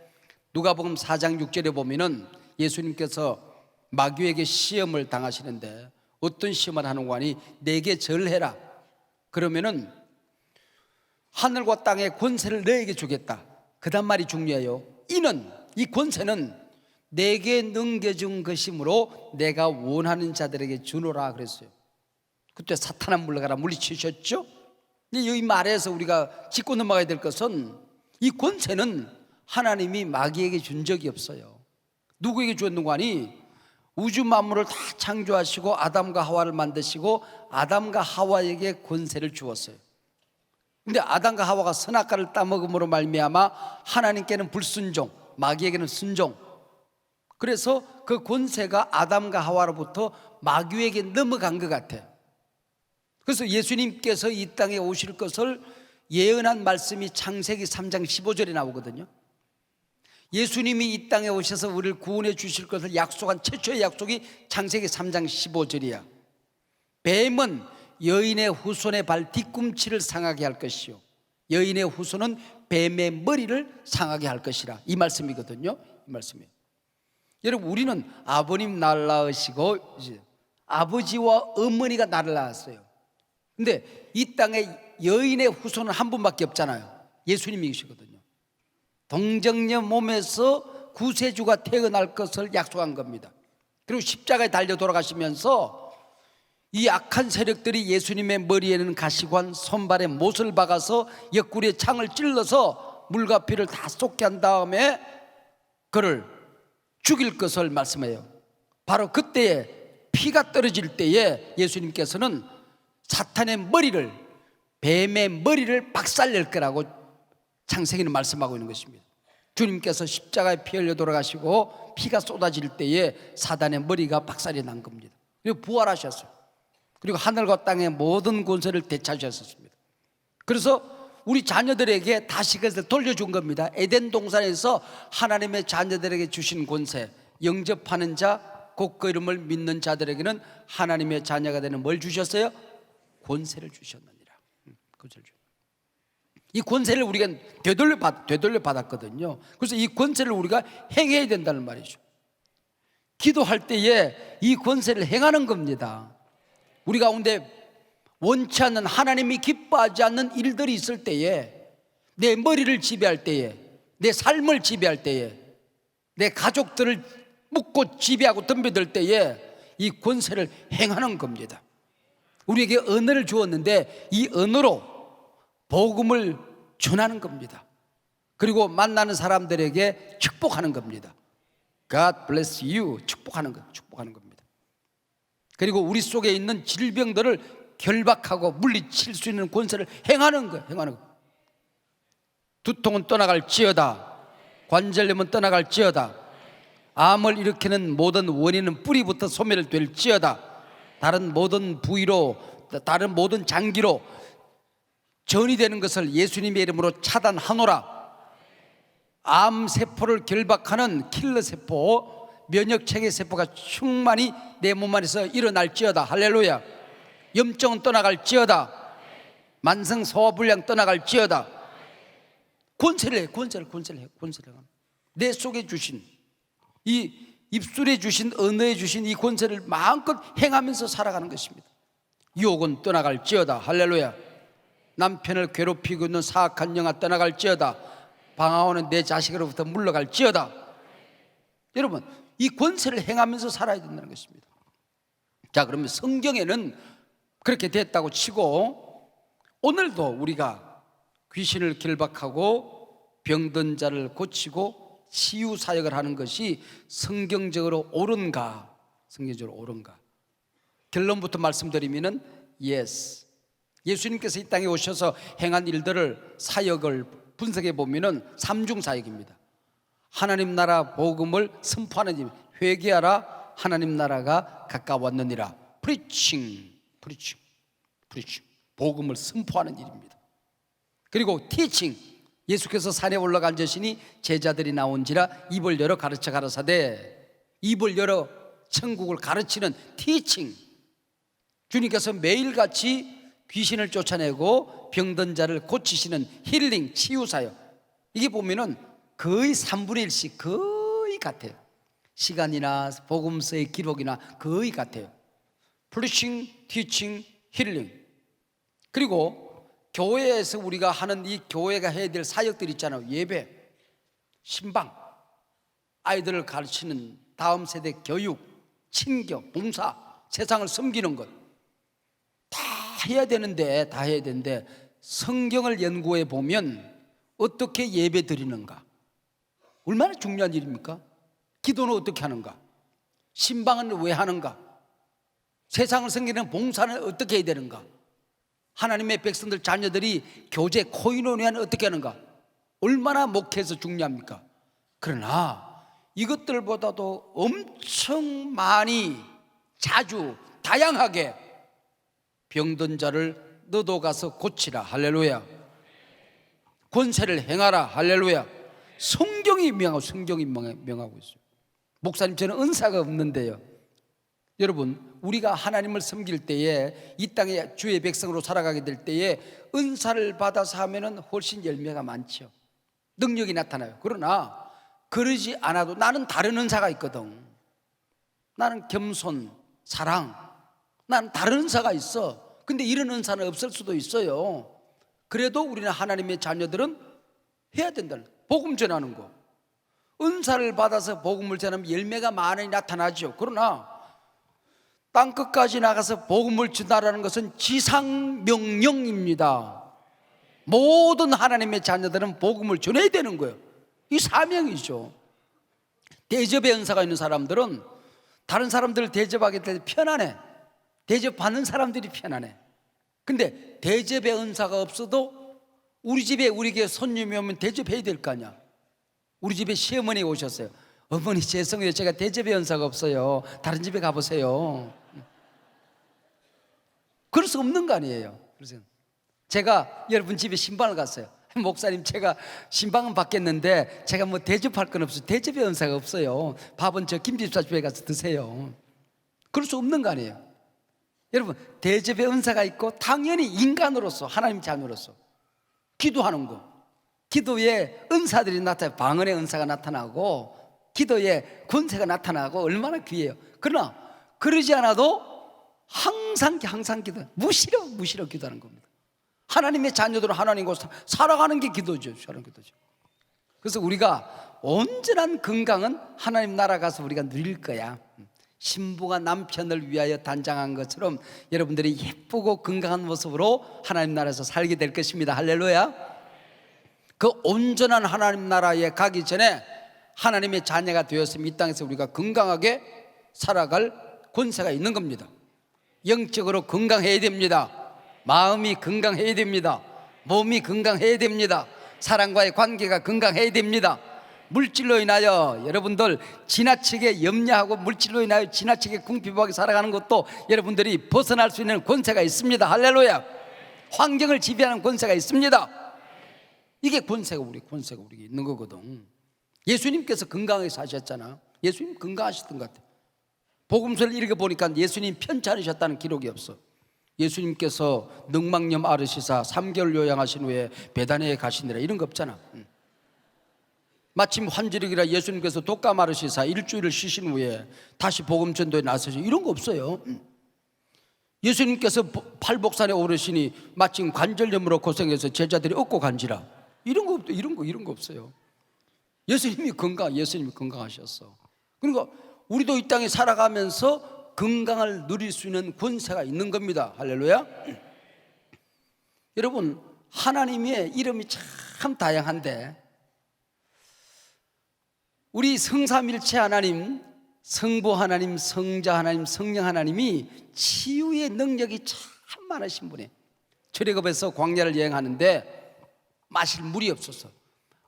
누가복음 4장 6절에 보면은 예수님께서 마귀에게 시험을 당하시는데, 어떤 시험을 하는 거니? 내게 절해라. 그러면은 하늘과 땅의 권세를 너에게 주겠다. 그 다음 말이 중요해요. 이는, 이 권세는 내게 넘겨준 것이므로 내가 원하는 자들에게 주노라 그랬어요. 그때 사탄아 물러가라 물리치셨죠. 근데 여기 말에서 우리가 짚고 넘어가야 될 것은, 이 권세는 하나님이 마귀에게 준 적이 없어요. 누구에게 주었는가 하니, 우주 만물을 다 창조하시고 아담과 하와를 만드시고 아담과 하와에게 권세를 주었어요. 근데 아담과 하와가 선악과를 따먹음으로 말미암아 하나님께는 불순종, 마귀에게는 순종. 그래서 그 권세가 아담과 하와로부터 마귀에게 넘어간 것 같아요. 그래서 예수님께서 이 땅에 오실 것을 예언한 말씀이 창세기 3장 15절에 나오거든요. 예수님이 이 땅에 오셔서 우리를 구원해 주실 것을 약속한 최초의 약속이 창세기 3장 15절이야. 뱀은 여인의 후손의 발 뒤꿈치를 상하게 할 것이요, 여인의 후손은 뱀의 머리를 상하게 할 것이라. 이 말씀이거든요. 이 말씀이에요. 여러분, 우리는 아버님 나를 낳으시고 아버지와 어머니가 나를 낳았어요. 근데 이 땅에 여인의 후손은 한 분밖에 없잖아요. 예수님이시거든요. 동정녀 몸에서 구세주가 태어날 것을 약속한 겁니다. 그리고 십자가에 달려 돌아가시면서 이 악한 세력들이 예수님의 머리에는 가시관, 손발에 못을 박아서 옆구리에 창을 찔러서 물과 피를 다 쏟게 한 다음에 그를 죽일 것을 말씀해요. 바로 그때에 피가 떨어질 때에 예수님께서는 사탄의 머리를, 뱀의 머리를 박살낼 거라고 창세기는 말씀하고 있는 것입니다. 주님께서 십자가에 피 흘려 돌아가시고 피가 쏟아질 때에 사단의 머리가 박살이 난 겁니다. 그리고 부활하셨어요. 그리고 하늘과 땅의 모든 권세를 되찾으셨습니다. 그래서 우리 자녀들에게 다시 그것을 돌려준 겁니다. 에덴 동산에서 하나님의 자녀들에게 주신 권세, 영접하는 자, 곧 그 이름을 믿는 자들에게는 하나님의 자녀가 되는 뭘 주셨어요? 권세를 주셨느니라. 이 권세를 우리가 되돌려 받았거든요. 그래서 이 권세를 우리가 행해야 된다는 말이죠. 기도할 때에 이 권세를 행하는 겁니다. 우리 가운데 원치 않는, 하나님이 기뻐하지 않는 일들이 있을 때에, 내 머리를 지배할 때에, 내 삶을 지배할 때에, 내 가족들을 묶고 지배하고 덤벼들 때에 이 권세를 행하는 겁니다. 우리에게 언어를 주었는데 이 언어로 복음을 전하는 겁니다. 그리고 만나는 사람들에게 축복하는 겁니다. God bless you. 축복하는 겁니다. 그리고 우리 속에 있는 질병들을 결박하고 물리칠 수 있는 권세를 행하는 거예요. 두통은 떠나갈지어다. 관절염은 떠나갈지어다. 암을 일으키는 모든 원인은 뿌리부터 소멸될지어다. 다른 모든 부위로, 다른 모든 장기로 전이 되는 것을 예수님의 이름으로 차단하노라. 암세포를 결박하는 킬러세포, 면역체계 세포가 충만히 내 몸 안에서 일어날지어다. 할렐루야. 염증은 떠나갈지어다. 만성 소화불량 떠나갈지어다. 권세를 해. 내 속에 주신, 이 입술에 주신, 언어에 주신 이 권세를 마음껏 행하면서 살아가는 것입니다. 유혹은 떠나갈지어다. 할렐루야. 남편을 괴롭히고 있는 사악한 영아 떠나갈지어다. 방황하는 내 자식으로부터 물러갈지어다. 여러분, 이 권세를 행하면서 살아야 된다는 것입니다. 자, 그러면 성경에는 그렇게 됐다고 치고, 오늘도 우리가 귀신을 결박하고 병든 자를 고치고 치유 사역을 하는 것이 성경적으로 옳은가? 결론부터 말씀드리면은 yes. 예수님께서 이 땅에 오셔서 행한 일들을, 사역을 분석해 보면은 삼중 사역입니다. 하나님 나라 복음을 선포하는 일, 회개하라, 하나님 나라가 가까웠느니라. preaching. 복음을 선포하는 일입니다. 그리고 teaching. 예수께서 산에 올라가 앉으시니 제자들이 나온지라 입을 열어 가르쳐 가라사대. 입을 열어 천국을 가르치는 teaching. 주님께서 매일같이 귀신을 쫓아내고 병든 자를 고치시는 힐링, 치유사역. 이게 보면은 거의 3분의 1씩 거의 같아요. 시간이나 복음서의 기록이나 거의 같아요. preaching, teaching, healing. 그리고 교회에서 우리가 하는 이 교회가 해야 될 사역들 있잖아요. 예배, 신방, 아이들을 가르치는 다음 세대 교육, 친교, 봉사, 세상을 섬기는 것 다 해야 되는데 성경을 연구해 보면 어떻게 예배 드리는가, 얼마나 중요한 일입니까? 기도는 어떻게 하는가? 신방은 왜 하는가? 세상을 섬기는 봉사는 어떻게 해야 되는가? 하나님의 백성들, 자녀들이 교제, 코이노니아는 어떻게 하는가? 얼마나 목회에서 중요합니까? 그러나 이것들보다도 엄청 많이, 자주, 다양하게 병든 자를 너도 가서 고치라. 할렐루야. 권세를 행하라. 할렐루야. 성경이 명하고 있어요. 목사님, 저는 은사가 없는데요. 여러분, 우리가 하나님을 섬길 때에, 이 땅에 주의 백성으로 살아가게 될 때에 은사를 받아서 하면은 훨씬 열매가 많죠. 능력이 나타나요. 그러나 그러지 않아도 나는 다른 은사가 있거든. 나는 겸손, 사랑, 나는 다른 은사가 있어. 근데 이런 은사는 없을 수도 있어요. 그래도 우리는 하나님의 자녀들은 해야 된다. 복음 전하는 거. 은사를 받아서 복음을 전하면 열매가 많이 나타나죠. 그러나 땅끝까지 나가서 복음을 전하라는 것은 지상명령입니다. 모든 하나님의 자녀들은 복음을 전해야 되는 거예요. 이 사명이죠. 대접의 은사가 있는 사람들은 다른 사람들을 대접하게 될 때 편안해. 대접받는 사람들이 편안해. 근데 대접의 은사가 없어도 우리 집에 우리에게 손님이 오면 대접해야 될 거 아니야. 우리 집에 시어머니 오셨어요. 어머니 죄송해요, 제가 대접의 은사가 없어요. 다른 집에 가보세요. 그럴 수 없는 거 아니에요. 그래서 제가 여러분 집에 신방을 갔어요. 목사님, 제가 신방은 받겠는데 제가 뭐 대접할 건 없어요. 대접의 은사가 없어요. 밥은 저 김집사 집에 가서 드세요. 그럴 수 없는 거 아니에요. 여러분, 대접의 은사가 있고 당연히 인간으로서, 하나님 자녀로서 기도하는 거, 기도에 은사들이 나타나요. 방언의 은사가 나타나고 기도에 권세가 나타나고 얼마나 귀해요. 그러나 그러지 않아도 항상 기도, 무시러 기도하는 겁니다. 하나님의 자녀들은 하나님과 살아가는 게 기도죠. 그래서 우리가 온전한 건강은 하나님 나라 가서 우리가 누릴 거야. 신부가 남편을 위하여 단장한 것처럼 여러분들이 예쁘고 건강한 모습으로 하나님 나라에서 살게 될 것입니다. 할렐루야. 그 온전한 하나님 나라에 가기 전에 하나님의 자녀가 되었으면 이 땅에서 우리가 건강하게 살아갈 권세가 있는 겁니다. 영적으로 건강해야 됩니다. 마음이 건강해야 됩니다. 몸이 건강해야 됩니다. 사람과의 관계가 건강해야 됩니다. 물질로 인하여 여러분들 지나치게 염려하고 물질로 인하여 지나치게 궁핍하게 살아가는 것도 여러분들이 벗어날 수 있는 권세가 있습니다. 할렐루야. 환경을 지배하는 권세가 있습니다. 이게 권세가 우리에게 있는 거거든. 예수님께서 건강하게 사셨잖아. 예수님 건강하셨던 것 같아. 복음서를 읽어보니까 예수님 편찮으셨다는 기록이 없어. 예수님께서 늑막염 앓으시사 3개월 요양하신 후에 베다니에 가시니라 이런 거 없잖아. 마침 환절기라 예수님께서 독감 앓으시사 일주일을 쉬신 후에 다시 복음 전도에 나서시 이런 거 없어요. 예수님께서 팔복산에 오르시니 마침 관절염으로 고생해서 제자들이 업고 간지라 이런 거 없어요. 예수님이 건강하셨어. 그러니까 우리도 이 땅에 살아가면서 건강을 누릴 수 있는 권세가 있는 겁니다. 할렐루야. 여러분, 하나님의 이름이 참 다양한데 우리 성삼일체 하나님, 성부 하나님, 성자 하나님, 성령 하나님이 치유의 능력이 참 많으신 분이에요. 출애굽에서 광야를 여행하는데 마실 물이 없었어.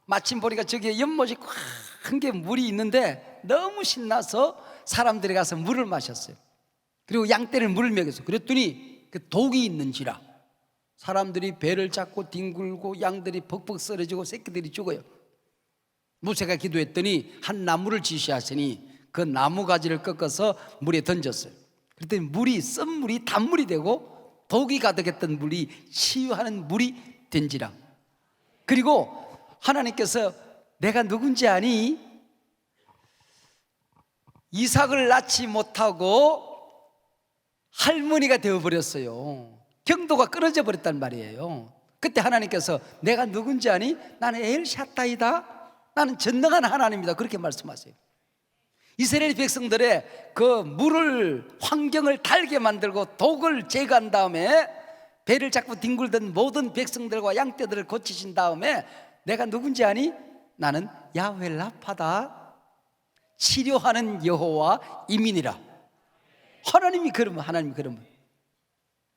마침 보니까 저기에 연못이 큰 게 물이 있는데 너무 신나서 사람들이 가서 물을 마셨어요. 그리고 양떼를 물을 먹였어. 그랬더니 그 독이 있는지라 사람들이 배를 잡고 뒹굴고 양들이 벅벅 쓰러지고 새끼들이 죽어요. 모세가 기도했더니 한 나무를 지시하시니 그 나무 가지를 꺾어서 물에 던졌어요. 그랬더니 썬물이 단물이 되고 독이 가득했던 물이 치유하는 물이 된지라. 그리고 하나님께서 내가 누군지 아니? 이삭을 낳지 못하고 할머니가 되어버렸어요. 경도가 끊어져 버렸단 말이에요. 그때 하나님께서 내가 누군지 아니? 나는 엘샤다이다. 나는 전능한 하나님이다. 그렇게 말씀하세요. 이스라엘 백성들의 그 물을 환경을 달게 만들고 독을 제거한 다음에 배를 잡고 뒹굴던 모든 백성들과 양떼들을 고치신 다음에 내가 누군지 아니? 나는 야훼 라파다. 치료하는 여호와 이민이라. 하나님이 그러면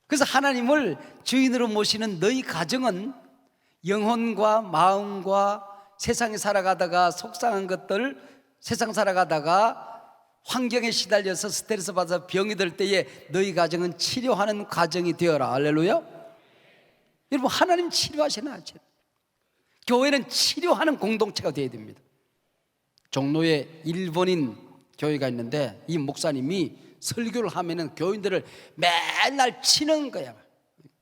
그래서 하나님을 주인으로 모시는 너희 가정은 영혼과 마음과 세상에 살아가다가 속상한 것들, 세상 살아가다가 환경에 시달려서 스트레스 받아서 병이 들 때에 너희 가정은 치료하는 가정이 되어라. 할렐루야. 여러분, 하나님 치료하시나? 교회는 치료하는 공동체가 되어야 됩니다. 종로에 일본인 교회가 있는데 이 목사님이 설교를 하면은 교인들을 맨날 치는 거야.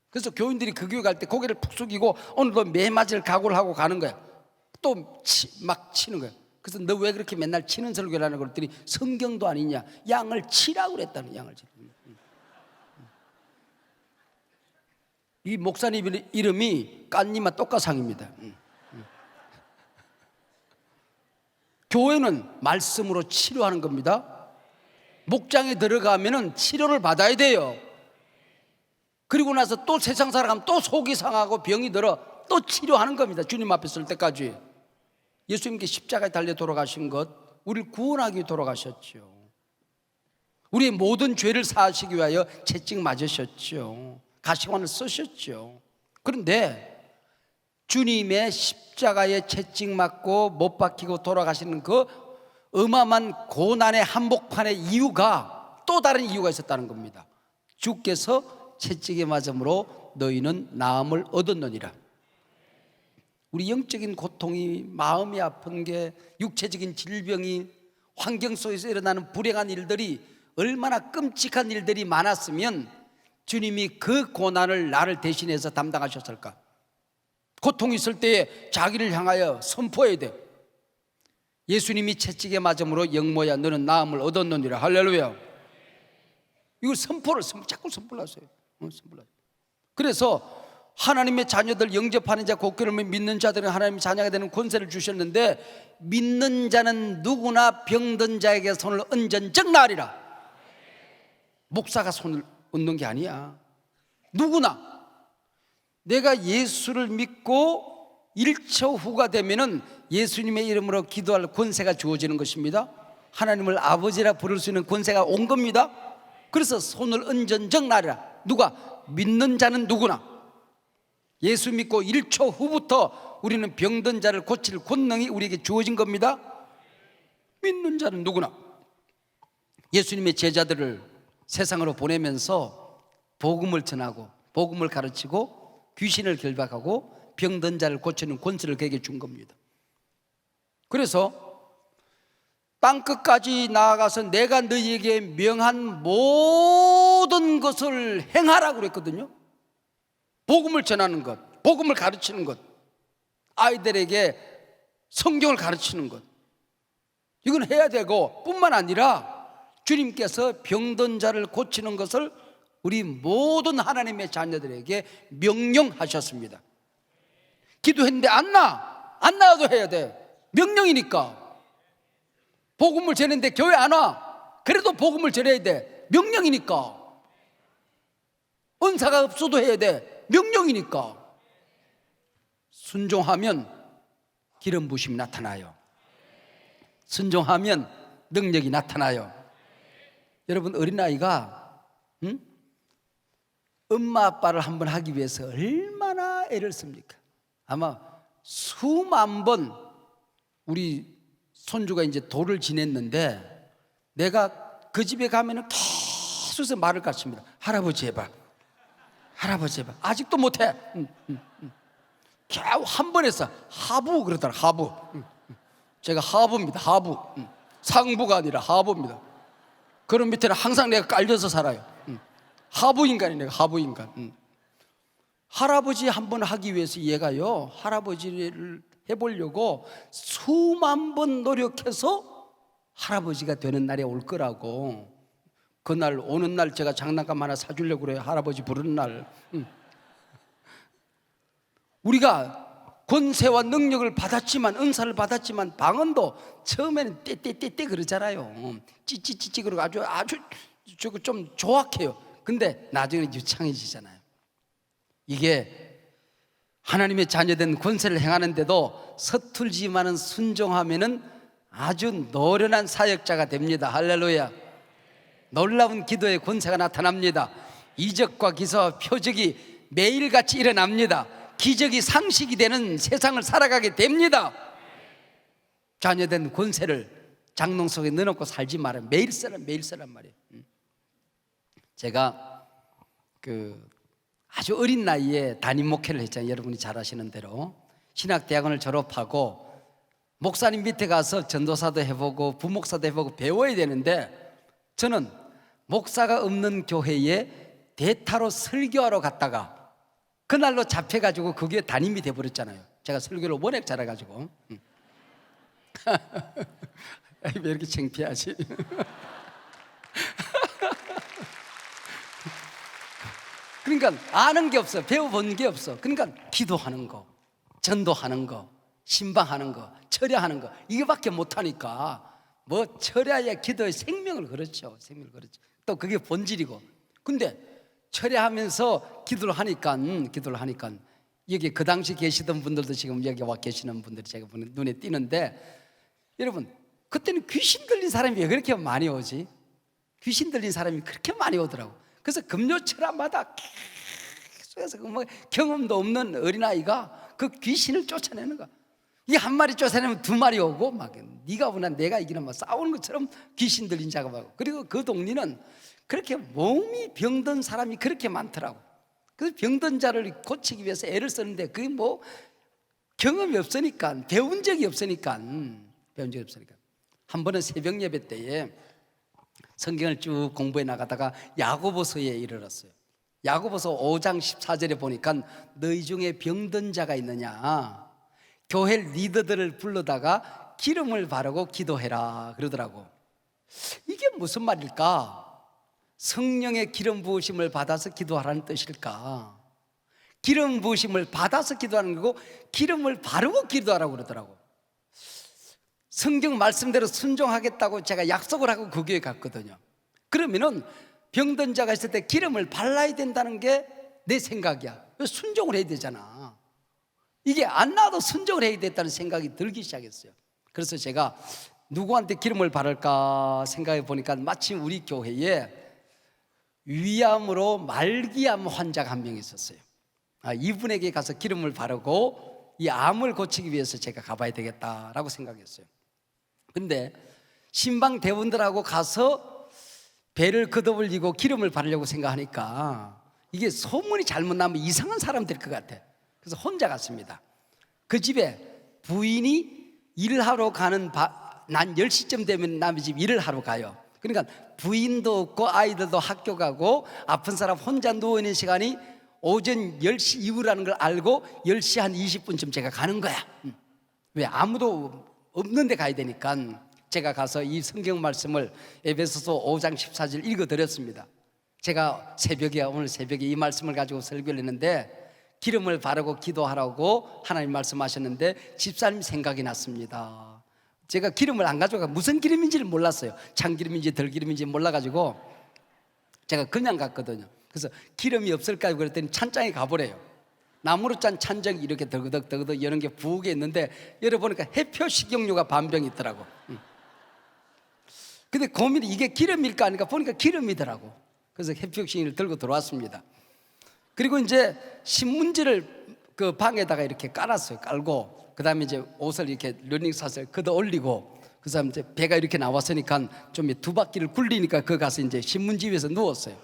그래서 교인들이 그 교회 갈 때 고개를 푹 숙이고 오늘도 매 맞을 각오를 하고 가는 거야. 또 막 치는 거야. 그래서 너 왜 그렇게 맨날 치는 설교를 하는 그랬더니 성경도 아니냐, 양을 치라고 그랬다는. 양을 치라. 이 목사님 이름이 깐니마 똑가상입니다. 교회는 말씀으로 치료하는 겁니다. 목장에 들어가면은 치료를 받아야 돼요. 그리고 나서 또 세상 살아가면 또 속이 상하고 병이 들어 또 치료하는 겁니다. 주님 앞에 설 때까지. 예수님께 십자가에 달려 돌아가신 것, 우리를 구원하기 위해 돌아가셨죠. 우리의 모든 죄를 사하시기 위하여 채찍 맞으셨죠. 가시관을 쓰셨죠. 그런데 주님의 십자가에 채찍 맞고 못 박히고 돌아가시는 그 어마어마한 고난의 한복판의 이유가 또 다른 이유가 있었다는 겁니다. 주께서 채찍에 맞음으로 너희는 나음을 얻었느니라. 우리 영적인 고통이, 마음이 아픈 게, 육체적인 질병이, 환경 속에서 일어나는 불행한 일들이 얼마나 끔찍한 일들이 많았으면 주님이 그 고난을 나를 대신해서 담당하셨을까? 고통이 있을 때에 자기를 향하여 선포해야 돼. 예수님이 채찍에 맞음으로 영모야 너는 나음을 얻었느니라. 할렐루야. 이걸 자꾸 선포를 하세요. 그래서 하나님의 자녀들 영접하는 자, 곧결을 믿는 자들은 하나님의 자녀가 되는 권세를 주셨는데, 믿는 자는 누구나 병든 자에게 손을 얹은즉 나으리라. 목사가 손을 얹는 게 아니야. 누구나 내가 예수를 믿고 1초 후가 되면은 예수님의 이름으로 기도할 권세가 주어지는 것입니다. 하나님을 아버지라 부를 수 있는 권세가 온 겁니다. 그래서 손을 얹은즉 나으리라. 누가? 믿는 자는 누구나. 예수 믿고 1초 후부터 우리는 병든 자를 고칠 권능이 우리에게 주어진 겁니다. 믿는 자는 누구나. 예수님의 제자들을 세상으로 보내면서 복음을 전하고 복음을 가르치고 귀신을 결박하고 병든 자를 고치는 권세를 그에게 준 겁니다. 그래서 땅끝까지 나아가서 내가 너희에게 명한 모든 것을 행하라고 그랬거든요. 복음을 전하는 것, 복음을 가르치는 것, 아이들에게 성경을 가르치는 것, 이건 해야 되고, 뿐만 아니라 주님께서 병든 자를 고치는 것을 우리 모든 하나님의 자녀들에게 명령하셨습니다. 기도했는데 안 나와도 해야 돼. 명령이니까. 복음을 전했는데 교회 안 와. 그래도 복음을 전해야 돼. 명령이니까. 은사가 없어도 해야 돼. 명령이니까. 순종하면 기름 부심이 나타나요. 순종하면 능력이 나타나요. 여러분, 어린아이가 엄마 아빠를 한번 하기 위해서 얼마나 애를 씁니까? 아마 수만 번 우리 손주가 이제 돌을 지냈는데, 내가 그 집에 가면은 계속 말을 갖습니다. 할아버지 해봐, 할아버지 해봐. 아직도 못해. 겨우 한 번 했어. 하부 그러더라. 하부. 제가 하부입니다. 하부. 상부가 아니라 하부입니다. 그런 밑에는 항상 내가 깔려서 살아요. 하부 인간이네. 하부 인간. 할아버지 한 번 하기 위해서 얘가요, 할아버지를 해보려고 수만 번 노력해서 할아버지가 되는 날이 올 거라고. 그날 오는 날 제가 장난감 하나 사주려고 그래요. 할아버지 부르는 날. 우리가 권세와 능력을 받았지만, 은사를 받았지만, 방언도 처음에는 떼떼떼떼 그러잖아요. 찌찌찌찌 그러고 아주 좀 조악해요. 근데 나중에 유창해지잖아요. 이게 하나님의 자녀된 권세를 행하는데도 서툴지만은 순종하면은 아주 노련한 사역자가 됩니다. 할렐루야. 놀라운 기도의 권세가 나타납니다. 이적과 기사와 표적이 매일같이 일어납니다. 기적이 상식이 되는 세상을 살아가게 됩니다. 자녀된 권세를 장롱 속에 넣어놓고 살지 말아요. 매일 쓰란 말이에요. 제가 아주 어린 나이에 담임 목회를 했잖아요. 여러분이 잘 아시는 대로 신학대학원을 졸업하고 목사님 밑에 가서 전도사도 해보고 부목사도 해보고 배워야 되는데, 저는 목사가 없는 교회에 대타로 설교하러 갔다가 그날로 잡혀가지고 그게 담임이 돼버렸잖아요. 제가 설교를 워낙 잘해가지고. 왜 이렇게 창피하지? 그러니까 아는 게 없어. 배워본 게 없어. 그러니까 기도하는 거, 전도하는 거, 신방하는 거, 철야하는 거, 이거밖에 못하니까 뭐 철야의 기도의 생명을 걸었죠. 생명을 걸었죠. 또 그게 본질이고. 근데 철야하면서 기도를 하니까 여기 그 당시 계시던 분들도 지금 여기 와 계시는 분들이 제가 보는 눈에 띄는데, 여러분 그때는 귀신 들린 사람이 왜 그렇게 많이 오지? 귀신 들린 사람이 그렇게 많이 오더라고. 그래서 금요철야마다 계속해서 뭐 경험도 없는 어린아이가 그 귀신을 쫓아내는 거야. 이 한 마리 쫓아내면 두 마리 오고 막 네가 오나 내가 이기나 막 싸우는 것처럼 귀신 들린 작업하고. 그리고 그 동리는 그렇게 몸이 병든 사람이 그렇게 많더라고. 그래서 병든 자를 고치기 위해서 애를 쓰는데 그게 뭐 경험이 없으니까, 배운 적이 없으니까. 한 번은 새벽 예배 때에 성경을 쭉 공부해 나가다가 야고보서에 이르렀어요. 야고보서 5장 14절에 보니까 너희 중에 병든 자가 있느냐, 교회 리더들을 불러다가 기름을 바르고 기도해라 그러더라고. 이게 무슨 말일까? 성령의 기름 부으심을 받아서 기도하라는 뜻일까? 기름 부으심을 받아서 기도하는 거고 기름을 바르고 기도하라고 그러더라고. 성경 말씀대로 순종하겠다고 제가 약속을 하고 그 교회 갔거든요. 그러면은 병든 자가 있을 때 기름을 발라야 된다는 게 내 생각이야. 순종을 해야 되잖아. 이게 안 나와도 순종을 해야 됐다는 생각이 들기 시작했어요. 그래서 제가 누구한테 기름을 바를까 생각해 보니까 마침 우리 교회에 위암으로 말기암 환자가 한 명 있었어요. 이분에게 가서 기름을 바르고 이 암을 고치기 위해서 제가 가봐야 되겠다라고 생각했어요. 근데 신방 대원들하고 가서 배를 걷어올리고 기름을 바르려고 생각하니까 이게 소문이 잘못 나면 이상한 사람 될 것 같아. 그래서 혼자 갔습니다. 그 집에 부인이 일하러 가는 난 10시쯤 되면 남의 집 일을 하러 가요. 그러니까 부인도 없고 아이들도 학교 가고 아픈 사람 혼자 누워있는 시간이 오전 10시 이후라는 걸 알고 10시 한 20분쯤 제가 가는 거야. 왜? 아무도 없는 데 가야 되니까. 제가 가서 이 성경 말씀을 에베소서 5장 14절 읽어드렸습니다. 제가 오늘 새벽에 이 말씀을 가지고 설교를 했는데 기름을 바르고 기도하라고 하나님 말씀하셨는데 집사님 생각이 났습니다. 제가 기름을 안 가져가 무슨 기름인지를 몰랐어요. 참기름인지 들기름인지 몰라가지고 제가 그냥 갔거든요. 그래서 기름이 없을까요? 그랬더니 찬장에 가보래요. 나무로 짠 찬장이 이렇게 더그덕 이런 게 부엌에 있는데 열어보니까 해표 식용유가 반병 있더라고. 근데 고민이 이게 기름일까 하니까 보니까 기름이더라고. 그래서 해표 식용유를 들고 들어왔습니다. 그리고 이제 신문지를 그 방에다가 이렇게 깔았어요. 깔고 그 다음에 이제 옷을 이렇게 러닝샷을 걷어 올리고 그 다음에 이제 배가 이렇게 나왔으니까 좀 두 바퀴를 굴리니까 그 가서 이제 신문지 위에서 누웠어요.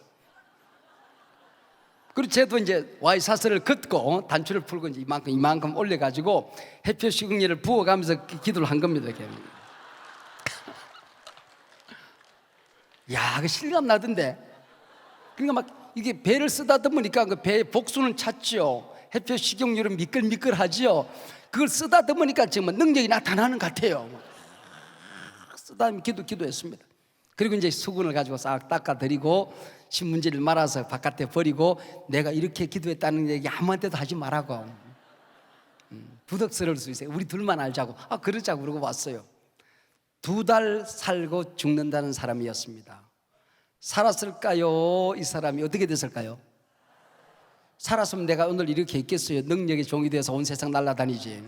그리고 저도 이제 와이사스를 걷고 단추를 풀고 이제 이만큼 올려가지고 해표 식용유를 부어가면서 기도를 한 겁니다. 이렇게. 야, 그 실감 나던데. 그러니까 막 이게 배를 쓰다듬으니까 그 배의 복수는 찼죠. 해표 식용유는 미끌미끌하지요. 그걸 쓰다듬으니까 지금 능력이 나타나는 것 같아요. 쓰다듬 기도했습니다. 그리고 이제 수건을 가지고 싹 닦아드리고 신문지를 말아서 바깥에 버리고 내가 이렇게 기도했다는 얘기 아무한테도 하지 말라고. 부덕스러울 수 있어요. 우리 둘만 알자고. 그러자고 그러고 왔어요. 2달 살고 죽는다는 사람이었습니다. 살았을까요? 이 사람이 어떻게 됐을까요? 살았으면 내가 오늘 이렇게 있겠어요? 능력의 종이 돼서 온 세상 날아다니지.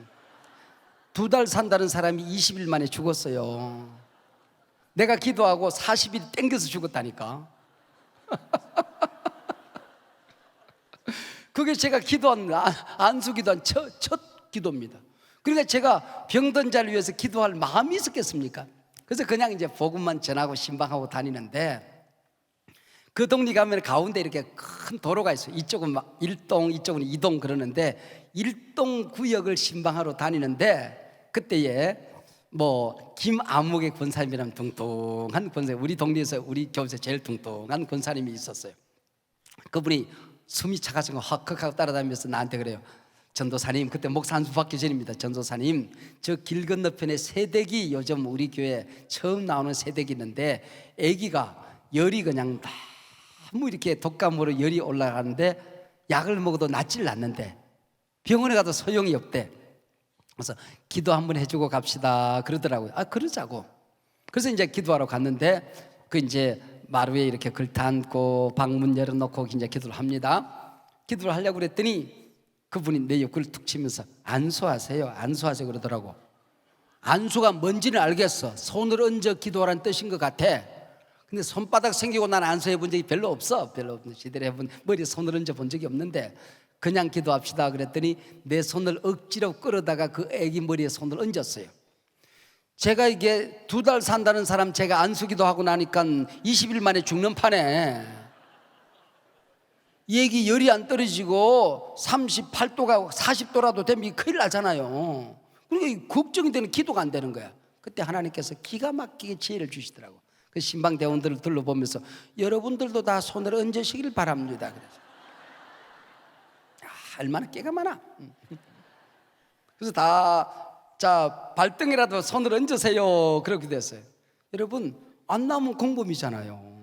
2달 산다는 사람이 20일 만에 죽었어요. 내가 기도하고 40일 땡겨서 죽었다니까. 그게 제가 기도한 안수기도한 첫 기도입니다. 그러니까 제가 병든 자를 위해서 기도할 마음이 있었겠습니까? 그래서 그냥 이제 복음만 전하고 신방하고 다니는데 그 동네 가면 가운데 이렇게 큰 도로가 있어요. 이쪽은 막 1동, 이쪽은 2동 그러는데 1동 구역을 신방하러 다니는데 그때에 뭐 김아묵의 권사님이라는 뚱뚱한 권사님, 우리 동네에서 우리 교회에서 제일 뚱뚱한 권사님이 있었어요. 그분이 숨이 차가지고 헉헉하고 따라다니면서 나한테 그래요. 전도사님, 그때 목사 한 수 받기 전입니다. 전도사님, 저 길 건너편에 새댁이 요즘 우리 교회 처음 나오는 새댁이 있는데 아기가 열이 그냥 너무 이렇게 독감으로 열이 올라가는데 약을 먹어도 낫질 않는데 병원에 가도 소용이 없대. 그래서 기도 한번 해주고 갑시다 그러더라고요. 그러자고. 그래서 이제 기도하러 갔는데 그 이제 마루에 이렇게 걸터앉고 방문 열어놓고 이제 기도를 합니다. 기도를 하려고 그랬더니 그분이 내 옆구리를 툭 치면서 안수하세요, 안수하세요 그러더라고. 안수가 뭔지는 알겠어. 손을 얹어 기도하라는 뜻인 것 같아. 근데 손바닥 생기고 난 안수해 본 적이 별로 없어. 제대로 해본 머리에 손을 얹어 본 적이 없는데 그냥 기도합시다 그랬더니 내 손을 억지로 끌어다가 그 애기 머리에 손을 얹었어요. 제가 이게 2달 산다는 사람 제가 안수기도 하고 나니까 20일 만에 죽는 판에 이 애기 열이 안 떨어지고 38도가 40도라도 되면 큰일 나잖아요. 그러니까 걱정이 되는 기도가 안 되는 거야. 그때 하나님께서 기가 막히게 지혜를 주시더라고. 그 신방 대원들을 둘러보면서 여러분들도 다 손을 얹으시길 바랍니다. 그래서 얼마나 깨가 많아. 그래서 자 발등이라도 손을 얹으세요 그렇게 됐어요. 여러분 안 나오면 공범이잖아요.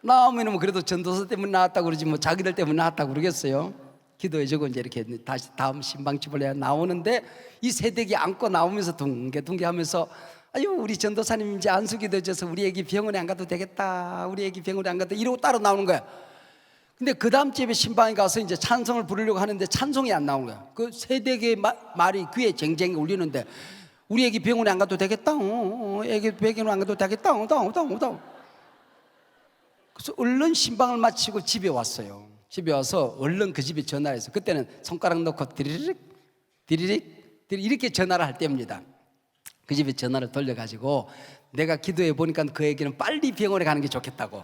나오면 그래도 전도사 때문에 나왔다고 그러지 뭐 자기들 때문에 나왔다고 그러겠어요. 기도해주고 이제 이렇게 다시 다음 신방집을 해야 나오는데 이 새댁이 안고 나오면서 둥개둥개 하면서 아유 우리 전도사님 이제 안수기도 해줘서 우리 애기 병원에 안 가도 되겠다, 우리 애기 병원에 안 가도 이러고 따로 나오는 거야. 근데 그 다음 집에 신방에 가서 이제 찬송을 부르려고 하는데 찬송이 안 나오는 거야. 그 세대의 말이 귀에 쟁쟁이 울리는데 우리 애기 병원에 안 가도 되겠다, 애기 병원에 안 가도 되겠다, 그래서 얼른 신방을 마치고 집에 왔어요. 집에 와서 얼른 그 집에 전화해서 그때는 손가락 넣고 디리릭 이렇게 전화를 할 때입니다. 그 집에 전화를 돌려가지고 내가 기도해 보니까 그 애기는 빨리 병원에 가는 게 좋겠다고.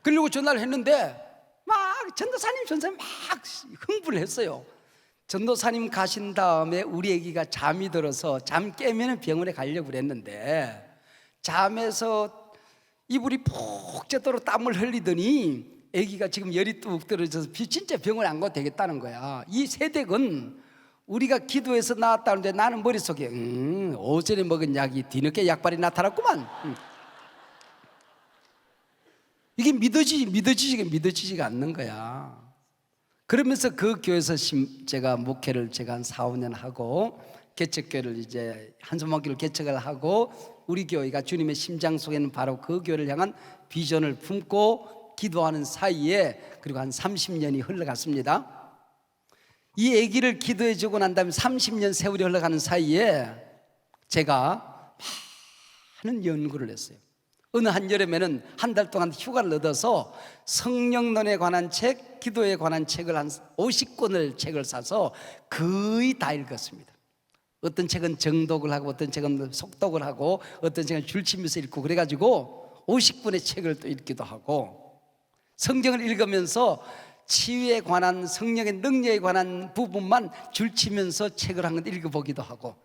그리고 전화를 했는데 막 전도사님 막 흥분을 했어요. 전도사님 가신 다음에 우리 애기가 잠이 들어서 잠 깨면 병원에 가려고 그랬는데 잠에서 이불이 푹 쬐도록 땀을 흘리더니 애기가 지금 열이 뚝 떨어져서 진짜 병원에 안 가도 되겠다는 거야. 이 세댁은 우리가 기도해서 나왔다는데 나는 머릿속에 오전에 먹은 약이 뒤늦게 약발이 나타났구만. 이게 믿어지지가 않는 거야. 그러면서 그 교회에서 제가 목회를 제가 한 4, 5년 하고 개척교회를 이제 한소망교를 개척을 하고 우리 교회가 주님의 심장 속에는 바로 그 교회를 향한 비전을 품고 기도하는 사이에 그리고 한 30년이 흘러갔습니다. 이 아기를 기도해 주고 난 다음에 30년 세월이 흘러가는 사이에 제가 많은 연구를 했어요. 어느 한 여름에는 한 달 동안 휴가를 얻어서 성령론에 관한 책, 기도에 관한 책을 한 50권을 책을 사서 거의 다 읽었습니다. 어떤 책은 정독을 하고 어떤 책은 속독을 하고 어떤 책은 줄치면서 읽고 그래가지고 50권의 책을 또 읽기도 하고 성경을 읽으면서 치유에 관한 성령의 능력에 관한 부분만 줄치면서 책을 한 권 읽어보기도 하고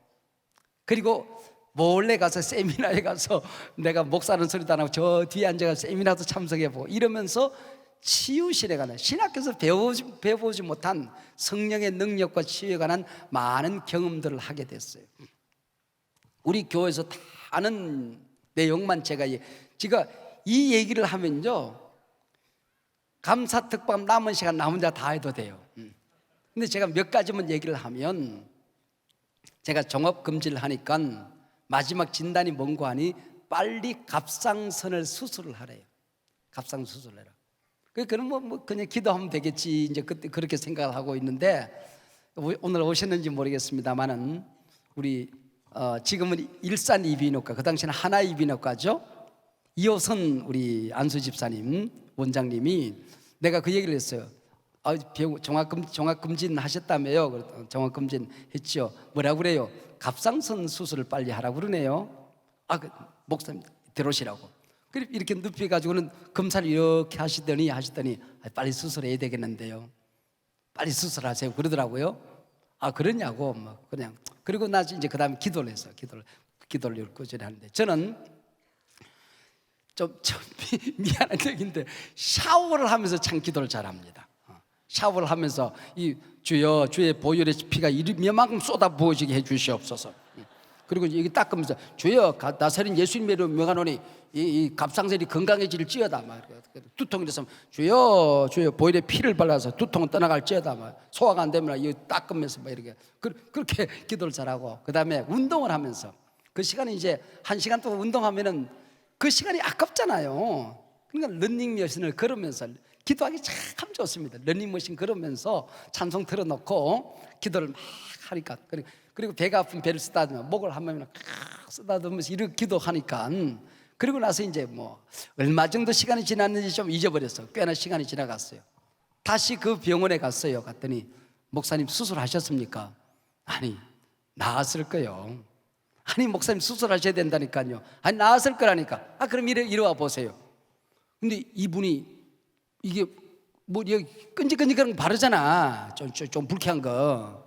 그리고 몰래 가서 세미나에 가서 내가 목사는 소리도 안 하고 저 뒤에 앉아서 세미나도 참석해보고 이러면서 치유실에 관한 신학교에서 배워보지 못한 성령의 능력과 치유에 관한 많은 경험들을 하게 됐어요. 우리 교회에서 다 아는 내용만 제가 이 얘기를 하면요 감사특방 남은 시간 나 혼자 다 해도 돼요. 근데 제가 몇 가지만 얘기를 하면 제가 종합금지를 하니까 마지막 진단이 뭔고 하니 빨리 갑상선을 수술을 하래요. 갑상 수술을 해라. 그럼 뭐 그냥 기도하면 되겠지 이제 그때 그렇게 생각을 하고 있는데 오늘 오셨는지 모르겠습니다만은 우리 지금은 일산 이비인후과 그 당시에는 하나 이비인후과죠. 이호선 우리 안수 집사님 원장님이 내가 그 얘기를 했어요. 종합검진 하셨다며요. 종합검진 했죠. 뭐라고 그래요? 갑상선 수술을 빨리 하라고 그러네요. 목사님 들어오시라고. 그리고 이렇게 눕혀가지고는 검사를 이렇게 하시더니 빨리 수술해야 되겠는데요. 빨리 수술하세요 그러더라고요. 그러냐고 뭐 그냥 그리고 나 이제 그 다음에 기도를 했어. 기도를 꾸준히 하는데 저는 좀 미안한 얘기인데 샤워를 하면서 참 기도를 잘합니다. 샤워를 하면서 이 주여 주의 보혈의 피가 이만큼 쏟아 부어지게 해주시옵소서. 그리고 여기 닦으면서 주여 나사렛 예수님으로 명하노니 이 갑상선이 건강해질지어다. 막 두통이 됐으면 주여 보혈의 피를 발라서 두통은 떠나갈지어다. 막 소화가 안 되면 이 닦으면서 막 이렇게 그렇게 기도를 잘하고, 그 다음에 운동을 하면서 그 시간에 이제 1시간 동안 운동하면은 그 시간이 아깝잖아요. 그러니까 러닝머신을 걸으면서 기도하기 참 좋습니다. 러닝머신 걸으면서 찬송 틀어놓고 기도를 막 하니까, 그리고 배가 아픈 배를 쓰다듬어 목을 한 번이나 쓰다듬으면서 이렇게 기도하니까, 그리고 나서 이제 뭐 얼마 정도 시간이 지났는지 좀 잊어버렸어. 꽤나 시간이 지나갔어요. 다시 그 병원에 갔어요. 갔더니 목사님 수술하셨습니까? 아니, 나았을 거요. 아니, 목사님 수술하셔야 된다니까요. 아니, 나았을 거라니까. 그럼 이리 와 보세요. 근데 이분이 이게 뭐 여기 끈적끈적한 거 바르잖아. 좀 불쾌한 거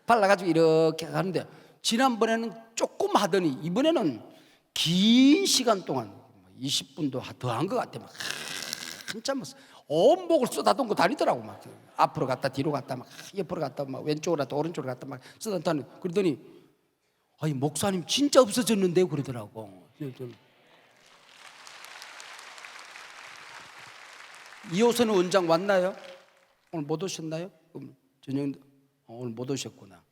발라가지고 이렇게 하는데, 지난번에는 조금 하더니 이번에는 긴 시간 동안 20분도 더 한 것 같아. 막 한참 온 목을 쏟아놓고 다니더라고. 막 앞으로 갔다 뒤로 갔다 막 옆으로 갔다 막 왼쪽으로 갔다 오른쪽으로 갔다 막 쏟아놓고, 그러더니 아니, 목사님 진짜 없어졌는데 그러더라고. 이호선 원장 왔나요? 오늘 못 오셨나요? 저녁 오늘 못 오셨구나.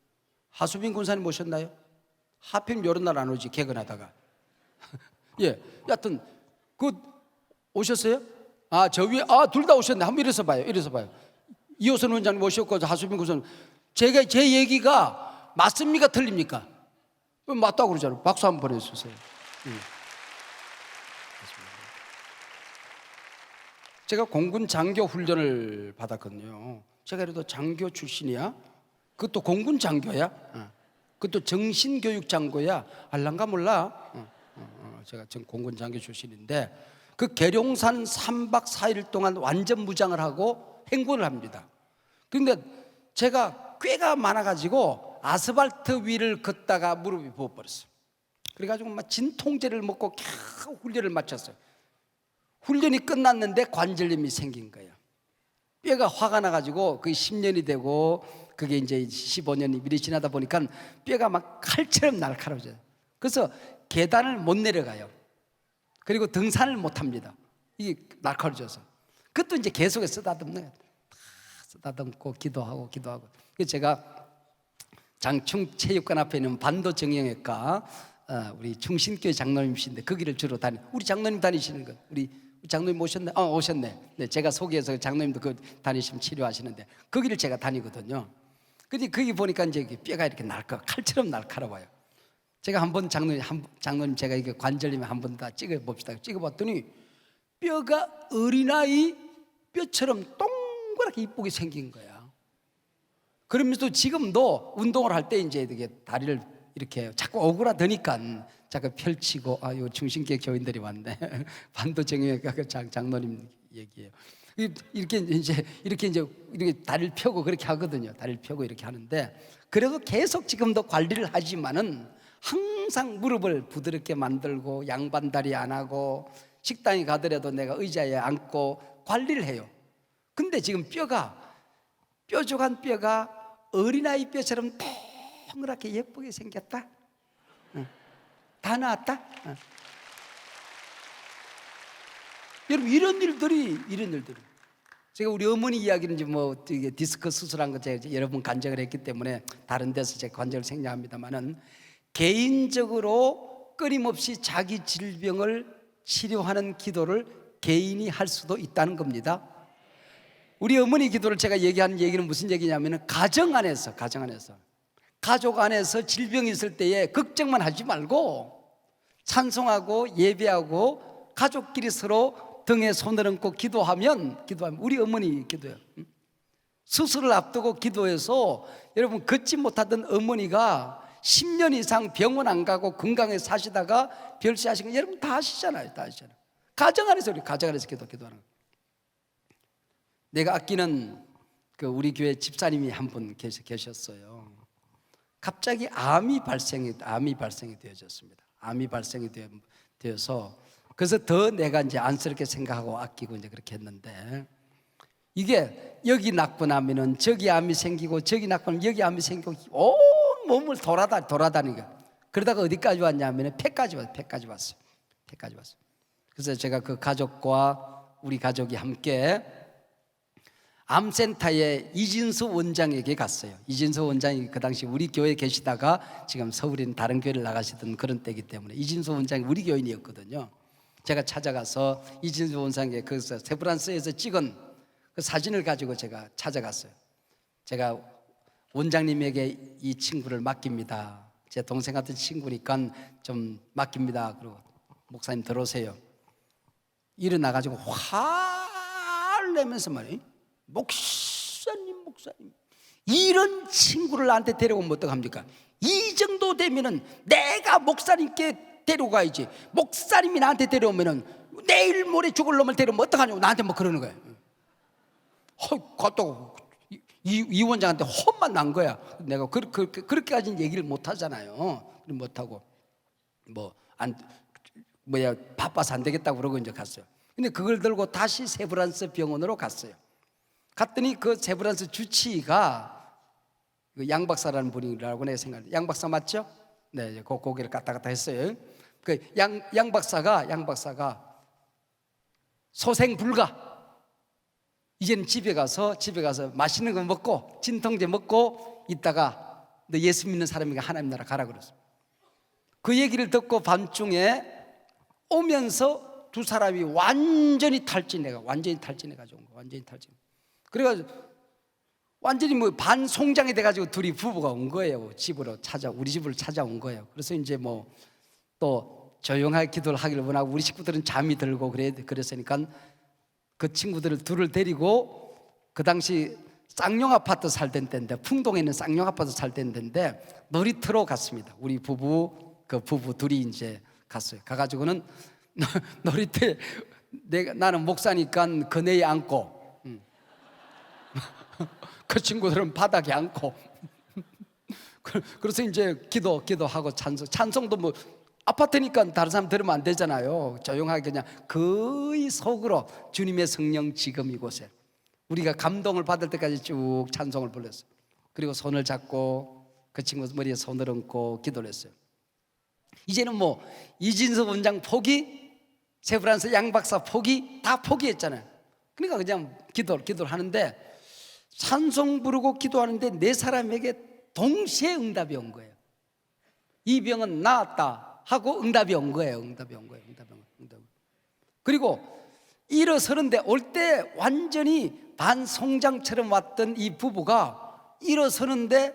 하수빈 군사님 오셨나요? 하필 이런 날 안 오지, 개근하다가. 예, 여하튼 오셨어요? 저 위에 둘 다 오셨네. 한번 일어서 봐요. 이호선 원장님 오셨고 하수빈 군사님. 제 얘기가 맞습니까? 틀립니까? 맞다고 그러잖아요. 박수 한번 보내주세요. 제가 공군 장교 훈련을 받았거든요. 제가 그래도 장교 출신이야. 그것도 공군 장교야. 그것도 정신교육 장교야. 알란가 몰라. 제가 공군 장교 출신인데, 그 계룡산 3박 4일 동안 완전 무장을 하고 행군을 합니다. 그런데 제가 꾀가 많아가지고 아스팔트 위를 걷다가 무릎이 부어버렸어요. 그래가지고 막 진통제를 먹고 겨우 훈련을 마쳤어요. 훈련이 끝났는데 관절염이 생긴 거예요. 뼈가 화가 나가지고 그게 10년이 되고 그게 이제 15년이 미리 지나다 보니까 뼈가 막 칼처럼 날카로워져요. 그래서 계단을 못 내려가요. 그리고 등산을 못 합니다. 이게 날카로워져서. 그것도 이제 계속 쓰다듬는 거예요. 쓰다듬고 기도하고. 그래서 제가 장충 체육관 앞에 있는 반도 정형외과 우리 충신교회 장로님이신데 거기를 주로 우리 장로님 다니시는 거, 우리 장로님 오셨네? 오셨네. 네, 제가 소개해서 장로님도 다니시면 치료하시는데 거기를 제가 다니거든요. 근데 거기 보니까 이제 뼈가 이렇게 칼처럼 날카로워요. 제가 한번 장로님 제가 이게 관절염에 한번 다 찍어봅시다. 찍어봤더니 뼈가 어린아이 뼈처럼 동그랗게 이쁘게 생긴 거야. 그러면서 지금도 운동을 할 때 이제 이렇게 다리를 이렇게 자꾸 오그라드니까 자꾸 펼치고, 요 중심계 교인들이 왔네. 반도정형외과 그 장로님 얘기예요. 이렇게 다리를 펴고 그렇게 하거든요. 다리를 펴고 이렇게 하는데, 그래도 계속 지금도 관리를 하지만은 항상 무릎을 부드럽게 만들고 양반다리 안 하고 식당에 가더라도 내가 의자에 앉고 관리를 해요. 근데 지금 뾰족한 뼈가 어린아이 뼈처럼 동그랗게 예쁘게 생겼다. 다 나았다. 여러분, 이런 일들이 제가 우리 어머니 이야기는 이제 뭐 디스크 수술한 거 제가 여러 번 간증을 했기 때문에 다른 데서 제가 관절을 생략합니다만은, 개인적으로 끊임없이 자기 질병을 치료하는 기도를 개인이 할 수도 있다는 겁니다. 우리 어머니 기도를 제가 얘기하는 얘기는 무슨 얘기냐면, 가정 안에서 가족 안에서 질병이 있을 때에 걱정만 하지 말고 찬송하고 예배하고 가족끼리 서로 등에 손을 얹고 기도하면 우리 어머니 기도예요. 수술을 앞두고 기도해서 여러분, 걷지 못하던 어머니가 10년 이상 병원 안 가고 건강에 사시다가 별세하신 거 여러분 다 아시잖아요. 가정 안에서 기도하는 거. 내가 아끼는 우리 교회 집사님이 한 분 계셨어요. 갑자기 암이 발생이 되어졌습니다. 암이 발생이 되어서, 그래서 더 내가 이제 안쓰럽게 생각하고 아끼고 이제 그렇게 했는데, 이게 여기 낳고 나면은 저기 암이 생기고 저기 낳고 나면 여기 암이 생기고 온 몸을 돌아다니고, 그러다가 어디까지 왔냐면 폐까지 왔어요. 폐까지 왔어요. 폐까지 왔어요. 그래서 제가 그 가족과 우리 가족이 함께 암센터의 이진수 원장에게 갔어요. 이진수 원장이 그 당시 우리 교회에 계시다가 지금 서울에 다른 교회를 나가시던 그런 때이기 때문에 이진수 원장이 우리 교인이었거든요. 제가 찾아가서 이진수 원장에게 그 세브란스에서 찍은 그 사진을 가지고 제가 찾아갔어요. 제가 원장님에게 이 친구를 맡깁니다. 제 동생 같은 친구니까 좀 맡깁니다. 그리고 목사님 들어오세요. 일어나가지고 화를 내면서 말이에요. 목사님 이런 친구를 나한테 데려오면 어떡합니까? 이 정도 되면은 내가 목사님께 데려가야지. 목사님이 나한테 데려오면은 내일 모레 죽을 놈을 데려오면 어떡하냐고 나한테 뭐 그러는 거예요. 갔다고 이 원장한테 혼만 난 거야. 내가 그렇게까지는 얘기를 못 하잖아요. 못 하고 바빠서 안 되겠다고 그러고 이제 갔어요. 근데 그걸 들고 다시 세브란스 병원으로 갔어요. 갔더니 그 세브란스 주치의가 양 박사라는 분이라고 내가 생각해요. 양 박사 맞죠? 네, 그 고개를 갔다 갔다 했어요. 그 양 박사가 소생 불가. 이제는 집에 가서 맛있는 거 먹고 진통제 먹고 있다가 너 예수 믿는 사람이니까 하나님 나라 가라 그랬어요. 그 얘기를 듣고 밤중에 오면서 두 사람이 완전히 탈진해가지고 온 거야. 완전히 탈진. 그래가지고 완전히 뭐 반송장이 돼가지고 둘이 부부가 온 거예요. 우리 집으로 찾아온 거예요. 그래서 이제 뭐 또 조용하게 기도를 하기를 원하고 우리 식구들은 잠이 들고 그랬으니까 그 친구들을 둘을 데리고 그 당시 쌍용 아파트 살던 때인데 풍동에 있는 쌍용 아파트 살던 때인데 놀이터로 갔습니다. 우리 부부 둘이 이제 갔어요. 가가지고는 놀이터에 나는 목사니까 그네에 앉고 그 친구들은 바닥에 앉고 그래서 이제 기도하고 찬송도 뭐 아파트니까 다른 사람 들으면 안 되잖아요. 조용하게 그냥 거의 속으로 주님의 성령 지금 이곳에 우리가 감동을 받을 때까지 쭉 찬송을 불렀어요. 그리고 손을 잡고 그 친구 머리에 손을 얹고 기도를 했어요. 이제는 뭐 이진석 원장 포기, 세브란스 양 박사 포기 다 포기했잖아요. 그러니까 그냥 기도를 하는데 찬송 부르고 기도하는데 네 사람에게 동시에 응답이 온 거예요. 이 병은 나았다 하고 응답이 온 거예요. 응답이 온 거예요. 그리고 일어서는데 올 때 완전히 반송장처럼 왔던 이 부부가 일어서는데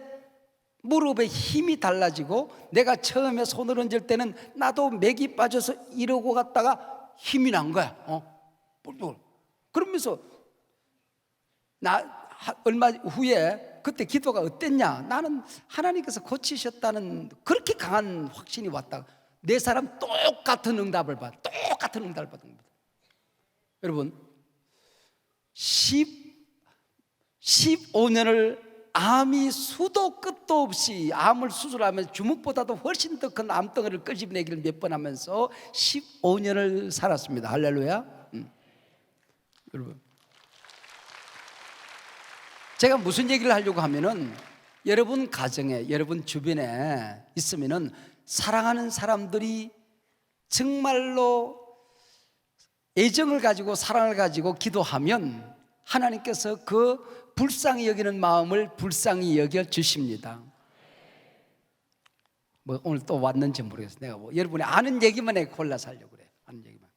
무릎에 힘이 달라지고 내가 처음에 손을 얹을 때는 나도 맥이 빠져서 이러고 갔다가 힘이 난 거야. 그러면서 얼마 후에 그때 기도가 어땠냐? 나는 하나님께서 고치셨다는 그렇게 강한 확신이 왔다가 네 사람 똑같은 응답을 받은 겁니다. 여러분 15년을 암이 수도 끝도 없이 암을 수술하면서 주먹보다도 훨씬 더 큰 암덩어리를 끄집내기를 몇 번 하면서 15년을 살았습니다. 할렐루야. 여러분 제가 무슨 얘기를 하려고 하면은 여러분 가정에 여러분 주변에 있으면은 사랑하는 사람들이 정말로 애정을 가지고 사랑을 가지고 기도하면 하나님께서 그 불쌍히 여기는 마음을 불쌍히 여겨 주십니다. 뭐 오늘 또 왔는지 모르겠어요. 내가 뭐 여러분이 아는 얘기만 해 골라서 하려고 그래. 아는 얘기만.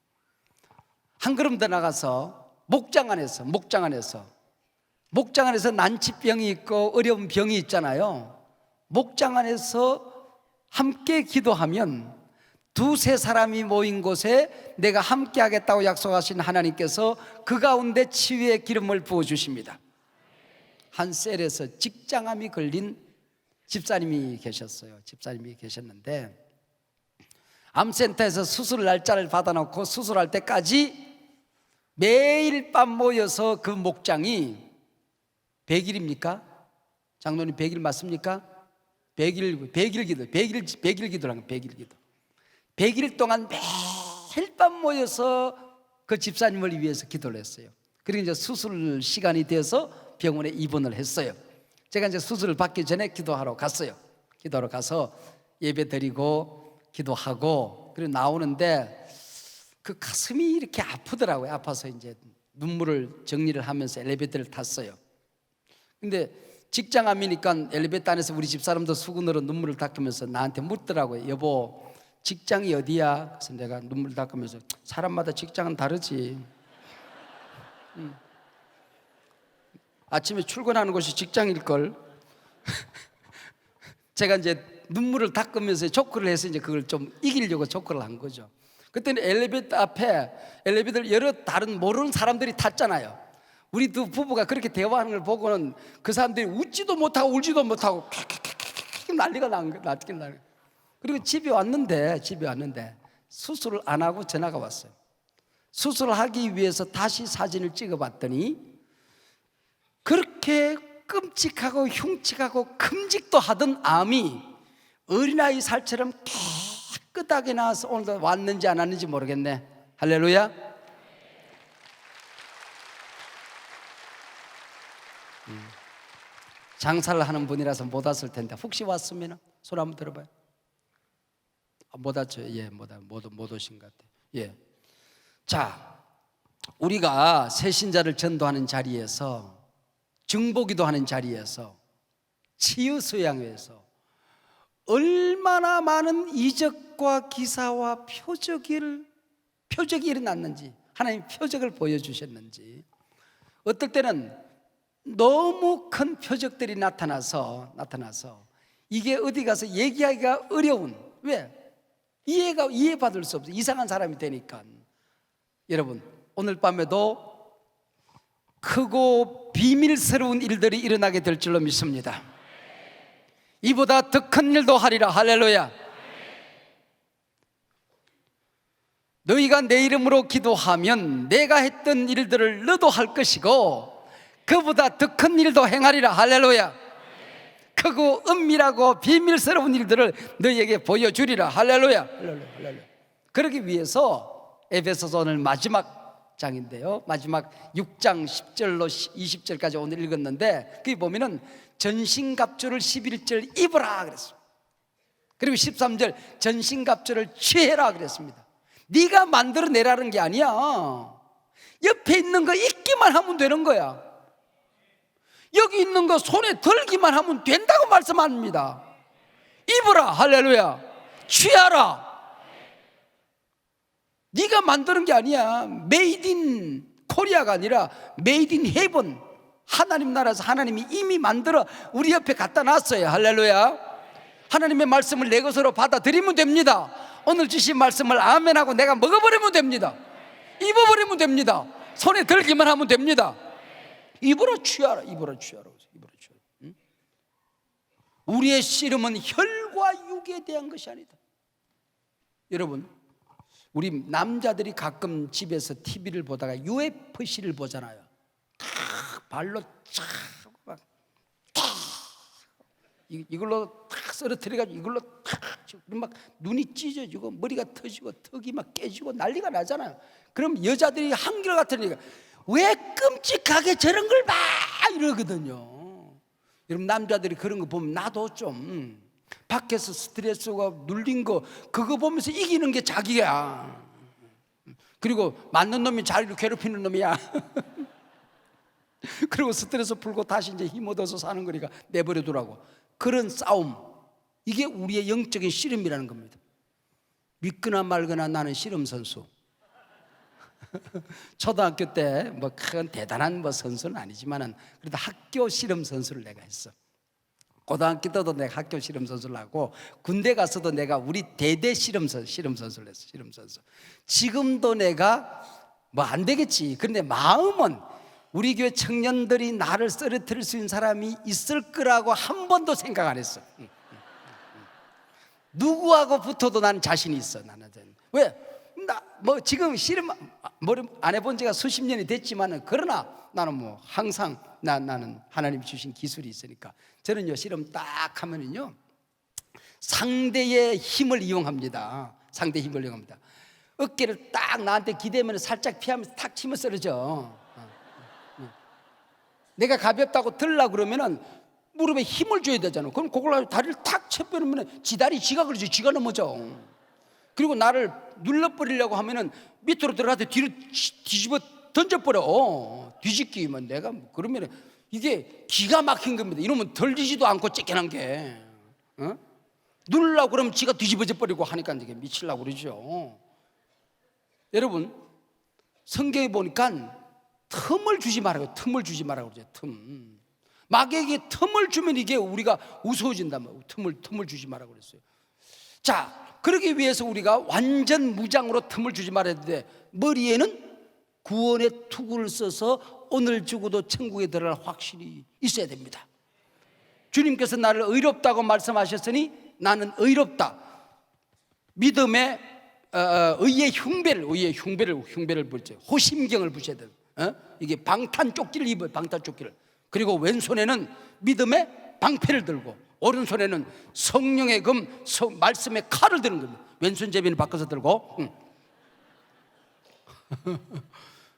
한 걸음 더 나가서 목장 안에서 난치병이 있고 어려운 병이 있잖아요. 목장 안에서 함께 기도하면 두세 사람이 모인 곳에 내가 함께 하겠다고 약속하신 하나님께서 그 가운데 치유의 기름을 부어주십니다. 한 셀에서 직장암이 걸린 집사님이 계셨는데 암센터에서 수술 날짜를 받아놓고 수술할 때까지 매일 밤 모여서 그 목장이 100일입니까? 장로님 100일 맞습니까? 100일 기도라는 거예요. 100일 동안 매일 밤 모여서 그 집사님을 위해서 기도를 했어요. 그리고 이제 수술 시간이 돼서 병원에 입원을 했어요. 제가 이제 수술을 받기 전에 기도하러 갔어요. 기도하러 가서 예배 드리고 기도하고 그리고 나오는데 그 가슴이 이렇게 아프더라고요. 아파서 이제 눈물을 정리를 하면서 엘리베이터를 탔어요. 근데 직장 앞이니까 엘리베이터 안에서 우리 집사람도 수건으로 눈물을 닦으면서 나한테 묻더라고요. 여보, 직장이 어디야? 그래서 내가 눈물 닦으면서 사람마다 직장은 다르지. 아침에 출근하는 곳이 직장일걸. 제가 이제 눈물을 닦으면서 조크를 해서 이제 그걸 좀 이기려고 조크를 한 거죠. 그때는 엘리베이터 앞에 엘리베이터를 여러 다른 모르는 사람들이 탔잖아요. 우리 두 부부가 그렇게 대화하는 걸 보고는 그 사람들이 웃지도 못하고 울지도 못하고 난리가 난 거예요. 그리고 집에 왔는데 수술을 안 하고 전화가 왔어요. 수술을 하기 위해서 다시 사진을 찍어봤더니 그렇게 끔찍하고 흉측하고 큼직도 하던 암이 어린아이 살처럼 깨끗하게 나와서 오늘 왔는지 안 왔는지 모르겠네. 할렐루야. 장사를 하는 분이라서 못 왔을 텐데 혹시 왔으면 손 한번 들어봐요. 못 왔죠? 예, 못 오신 것 같아요. 예. 자, 우리가 새신자를 전도하는 자리에서, 중보기도 하는 자리에서, 치유수양회에서 얼마나 많은 이적과 기사와 표적이 일어났는지, 하나님 표적을 보여주셨는지, 어떨 때는 너무 큰 표적들이 나타나서 이게 어디 가서 얘기하기가 어려운, 왜? 이해받을 수 없어요. 이상한 사람이 되니까. 여러분, 오늘 밤에도 크고 비밀스러운 일들이 일어나게 될 줄로 믿습니다. 이보다 더 큰 일도 하리라. 할렐루야. 너희가 내 이름으로 기도하면 내가 했던 일들을 너도 할 것이고 그보다 더 큰 일도 행하리라. 할렐루야. 크고 은밀하고 비밀스러운 일들을 너희에게 보여주리라. 할렐루야. 그러기 위해서 에베소서 오늘 마지막 장인데요, 마지막 6장 10절로 20절까지 오늘 읽었는데 거기 보면은 전신갑주를 11절 입으라 그랬어요. 그리고 13절 전신갑주를 취해라 그랬습니다. 네가 만들어내라는 게 아니야. 옆에 있는 거 입기만 하면 되는 거야. 여기 있는 거 손에 들기만 하면 된다고 말씀합니다. 입으라. 할렐루야. 취하라. 네가 만드는 게 아니야. 메이드 인 코리아가 아니라 메이드 인 헤븐, 하나님 나라에서 하나님이 이미 만들어 우리 옆에 갖다 놨어요. 할렐루야. 하나님의 말씀을 내 것으로 받아들이면 됩니다. 오늘 주신 말씀을 아멘하고 내가 먹어버리면 됩니다. 입어버리면 됩니다. 손에 들기만 하면 됩니다. 입으로 취하라. 입으로 취하라. 응? 우리의 씨름은 혈과 육에 대한 것이 아니다. 여러분, 우리 남자들이 가끔 집에서 TV를 보다가 UFC를 보잖아요. 발로 쫙 막 이걸로 탁 쓰러뜨려가지고 이걸로 막 눈이 찢어지고 머리가 터지고 턱이 막 깨지고 난리가 나잖아요. 그럼 여자들이 한결같으니까 왜 끔찍하게 저런 걸 봐 이러거든요. 여러분, 남자들이 그런 거 보면 나도 좀 밖에서 스트레스가 눌린 거 그거 보면서 이기는 게 자기야. 그리고 맞는 놈이 자기를 괴롭히는 놈이야. 그리고 스트레스 풀고 다시 이제 힘 얻어서 사는 거니까 내버려두라고. 그런 싸움, 이게 우리의 영적인 씨름이라는 겁니다. 믿거나 말거나 나는 씨름 선수. 초등학교 때 뭐 큰 대단한 뭐 선수는 아니지만은 그래도 학교 씨름 선수를 내가 했어. 고등학교 때도 내가 학교 씨름 선수를 하고 군대 가서도 내가 우리 대대 씨름 선수를 했어. 씨름 선수. 지금도 내가 뭐 안 되겠지. 그런데 마음은 우리 교회 청년들이 나를 쓰러뜨릴 수 있는 사람이 있을 거라고 한 번도 생각 안 했어. 누구하고 붙어도 나는 자신이 있어. 나는 왜? 나 뭐 지금 씨름 안 해본 지가 수십 년이 됐지만은 그러나 나는 뭐 항상 나는 하나님 주신 기술이 있으니까 저는요 씨름 딱 하면은요 상대의 힘을 이용합니다. 상대의 힘을 이용합니다. 어깨를 딱 나한테 기대면 살짝 피하면서 탁 치면 쓰러져. 내가 가볍다고 들려고 그러면은 무릎에 힘을 줘야 되잖아. 그럼 그걸 가지고 다리를 탁 쳐버리면 지 다리 지가 그러지. 지가 넘어져. 그리고 나를 눌러버리려고 하면은 밑으로 들어가서 뒤로 뒤집어 던져버려. 뒤집기면 내가 그러면 이게 기가 막힌 겁니다. 이러면 덜리지도 않고 쫓겨난 게, 누르려고 그러면 지가 뒤집어져 버리고 하니까 이게 미치려고 그러죠. 여러분, 성경에 보니까 틈을 주지 말라고, 틈을 주지 말라고 그러죠. 틈. 마귀에게 틈을 주면 이게 우리가 우스워진단 말이에요. 틈을 주지 말라고 그랬어요. 자, 그러기 위해서 우리가 완전 무장으로 틈을 주지 말아야 되는데, 머리에는 구원의 투구를 써서 오늘 죽어도 천국에 들어갈 확신이 있어야 됩니다. 주님께서 나를 의롭다고 말씀하셨으니 나는 의롭다. 믿음의 의의 흉배를 부르죠. 호심경을 부셔야 돼요. 이게 방탄조끼를 입어요. 방탄조끼를. 그리고 왼손에는 믿음의 방패를 들고 오른손에는 성령의 금, 말씀의 칼을 드는 겁니다. 왼손잡이는 바꿔서 들고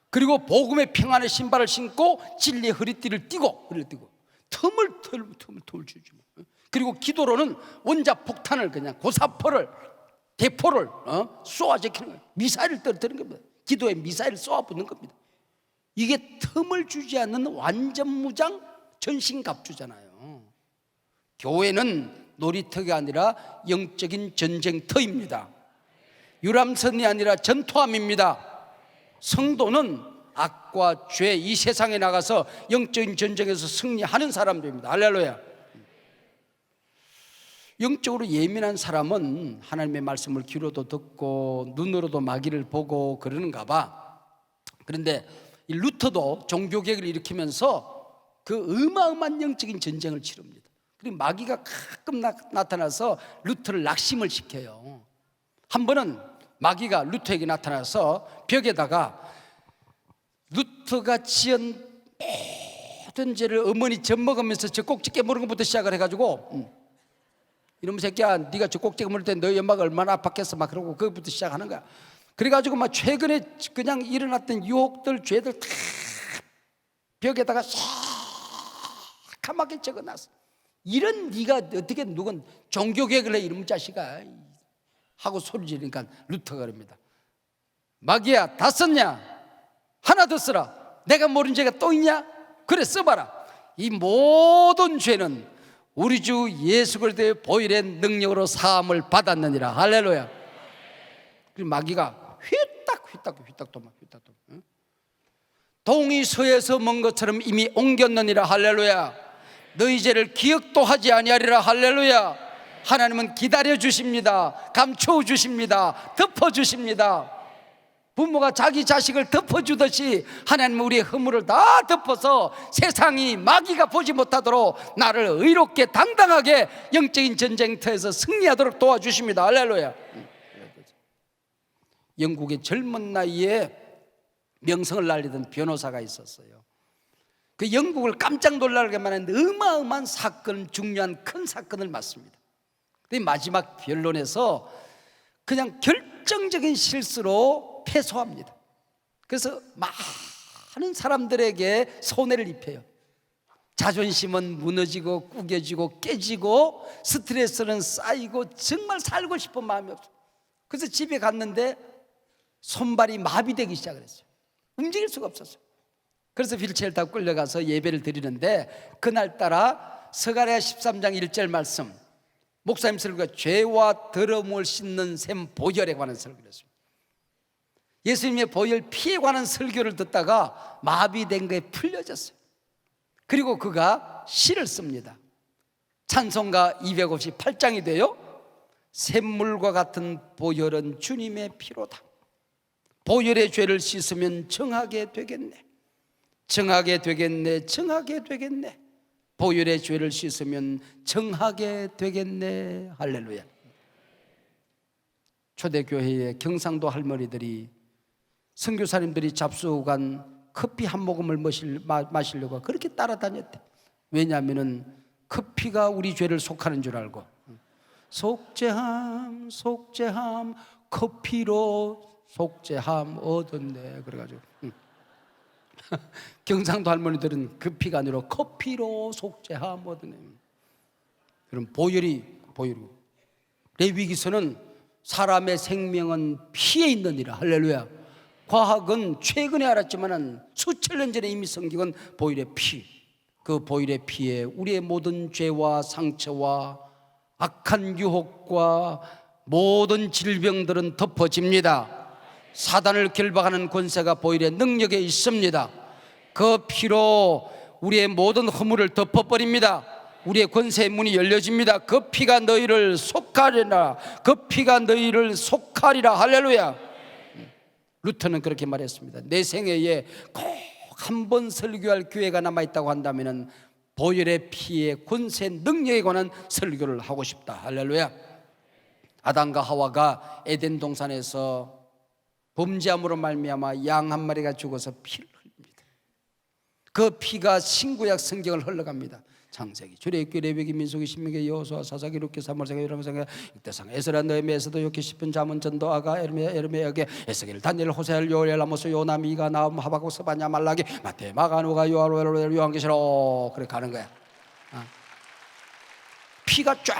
그리고 복음의 평안의 신발을 신고 진리의 허리띠를 띠고 틈을 주지. 그리고 기도로는 원자폭탄을 그냥 고사포를 대포를 쏘아제키는 거예요. 미사일을 떨어뜨리는 겁니다. 기도에 미사일을 쏘아붙는 겁니다. 이게 틈을 주지 않는 완전 무장 전신갑주잖아요. 교회는 놀이터가 아니라 영적인 전쟁터입니다. 유람선이 아니라 전투함입니다. 성도는 악과 죄, 이 세상에 나가서 영적인 전쟁에서 승리하는 사람들입니다. 할렐루야. 영적으로 예민한 사람은 하나님의 말씀을 귀로도 듣고 눈으로도 마귀를 보고 그러는가 봐. 그런데 이 루터도 종교개혁을 일으키면서 그 어마어마한 영적인 전쟁을 치릅니다. 그리고 마귀가 가끔 나타나서 루터를 낙심을 시켜요. 한 번은 마귀가 루터에게 나타나서 벽에다가 루터가 지은 모든 죄를 어머니 젖 먹으면서 젖꼭지 깨무는 것부터 시작을 해가지고 이놈 새끼야, 네가 젖꼭지 깨물 때 너희 엄마가 얼마나 아팠겠어 막 그러고 그것부터 시작하는 거야. 그래가지고 막 최근에 그냥 일어났던 유혹들, 죄들 다 벽에다가 새카맣게 적어놨어. 이런 네가 어떻게 누군 종교개혁을 해 이놈 자식아 하고 소리 지르니까 루터가 그럽니다. 마귀야, 다 썼냐? 하나 더 써라. 내가 모르는 죄가 또 있냐? 그래, 써봐라. 이 모든 죄는 우리 주 예수 그리스도의 보혈의 능력으로 사함을 받았느니라. 할렐루야. 그리고 마귀가 휘딱 도마. 동이 서에서 먼 것처럼 이미 옮겼느니라. 할렐루야. 너희 죄를 기억도 하지 아니하리라. 할렐루야. 하나님은 기다려 주십니다. 감춰 주십니다. 덮어 주십니다. 부모가 자기 자식을 덮어주듯이 하나님은 우리의 허물을 다 덮어서 세상이 마귀가 보지 못하도록 나를 의롭게 당당하게 영적인 전쟁터에서 승리하도록 도와주십니다. 할렐루야. 영국의 젊은 나이에 명성을 날리던 변호사가 있었어요. 그 영국을 깜짝 놀라게 만한 어마어마한 사건, 중요한 큰 사건을 맡습니다. 근데 마지막 변론에서 그냥 결정적인 실수로 패소합니다. 그래서 많은 사람들에게 손해를 입혀요. 자존심은 무너지고 구겨지고 깨지고 스트레스는 쌓이고 정말 살고 싶은 마음이 없어요. 그래서 집에 갔는데 손발이 마비되기 시작했어요. 움직일 수가 없었어요. 그래서 휠체어를 타고 끌려가서 예배를 드리는데 그날따라 스가랴 13장 1절 말씀, 목사님 설교가 죄와 더러움을 씻는 샘 보혈에 관한 설교를 했습니다. 예수님의 보혈 피에 관한 설교를 듣다가 마비된 거에 풀려졌어요. 그리고 그가 시를 씁니다. 찬송가 258장이 돼요. 샘물과 같은 보혈은 주님의 피로다. 보혈의 죄를 씻으면 정하게 되겠네. 정하게 되겠네. 정하게 되겠네. 보혈의 죄를 씻으면 정하게 되겠네. 할렐루야. 초대교회의 경상도 할머니들이 선교사님들이 잡수간 커피 한 모금을 마시려고 그렇게 따라다녔대. 왜냐하면 커피가 우리 죄를 속하는 줄 알고 속죄함 커피로 속죄함 얻었네. 그래가지고 경상도 할머니들은 그 피가 아니라 커피로 속죄하거든. 그럼 보혈이 레위기서는 사람의 생명은 피에 있느니라. 할렐루야. 과학은 최근에 알았지만은 수천 년 전에 이미 성경은 보혈의 피, 그 보혈의 피에 우리의 모든 죄와 상처와 악한 유혹과 모든 질병들은 덮어집니다. 사단을 결박하는 권세가 보혈의 능력에 있습니다. 그 피로 우리의 모든 허물을 덮어버립니다. 우리의 권세의 문이 열려집니다. 그 피가 너희를 속하리라. 그 피가 너희를 속하리라. 할렐루야. 루터는 그렇게 말했습니다. 내 생애에 꼭 한 번 설교할 기회가 남아있다고 한다면 보혈의 피의 권세 능력에 관한 설교를 하고 싶다. 할렐루야. 아담과 하와가 에덴 동산에서 범죄함으로 말미암아 양 한 마리가 죽어서 피를 흘립니다. 그 피가 신구약 성경을 흘러갑니다. 창세기, 출애굽기, 레위기, 민수기, 신명기, 여호수아, 사사기, 룻기, 사무엘상, 열왕기상, 역대상, 에스라, 느헤미야에서도 욥기, 시편, 잠언, 전도, 아가, 에르미야에게, 에스겔, 다니엘, 호세아, 요엘, 아모스, 요나, 미가, 나훔, 하박국, 스바냐, 말라기, 마태, 마가, 누가, 요한계시록 그렇게 가는 거야. 피가 쫙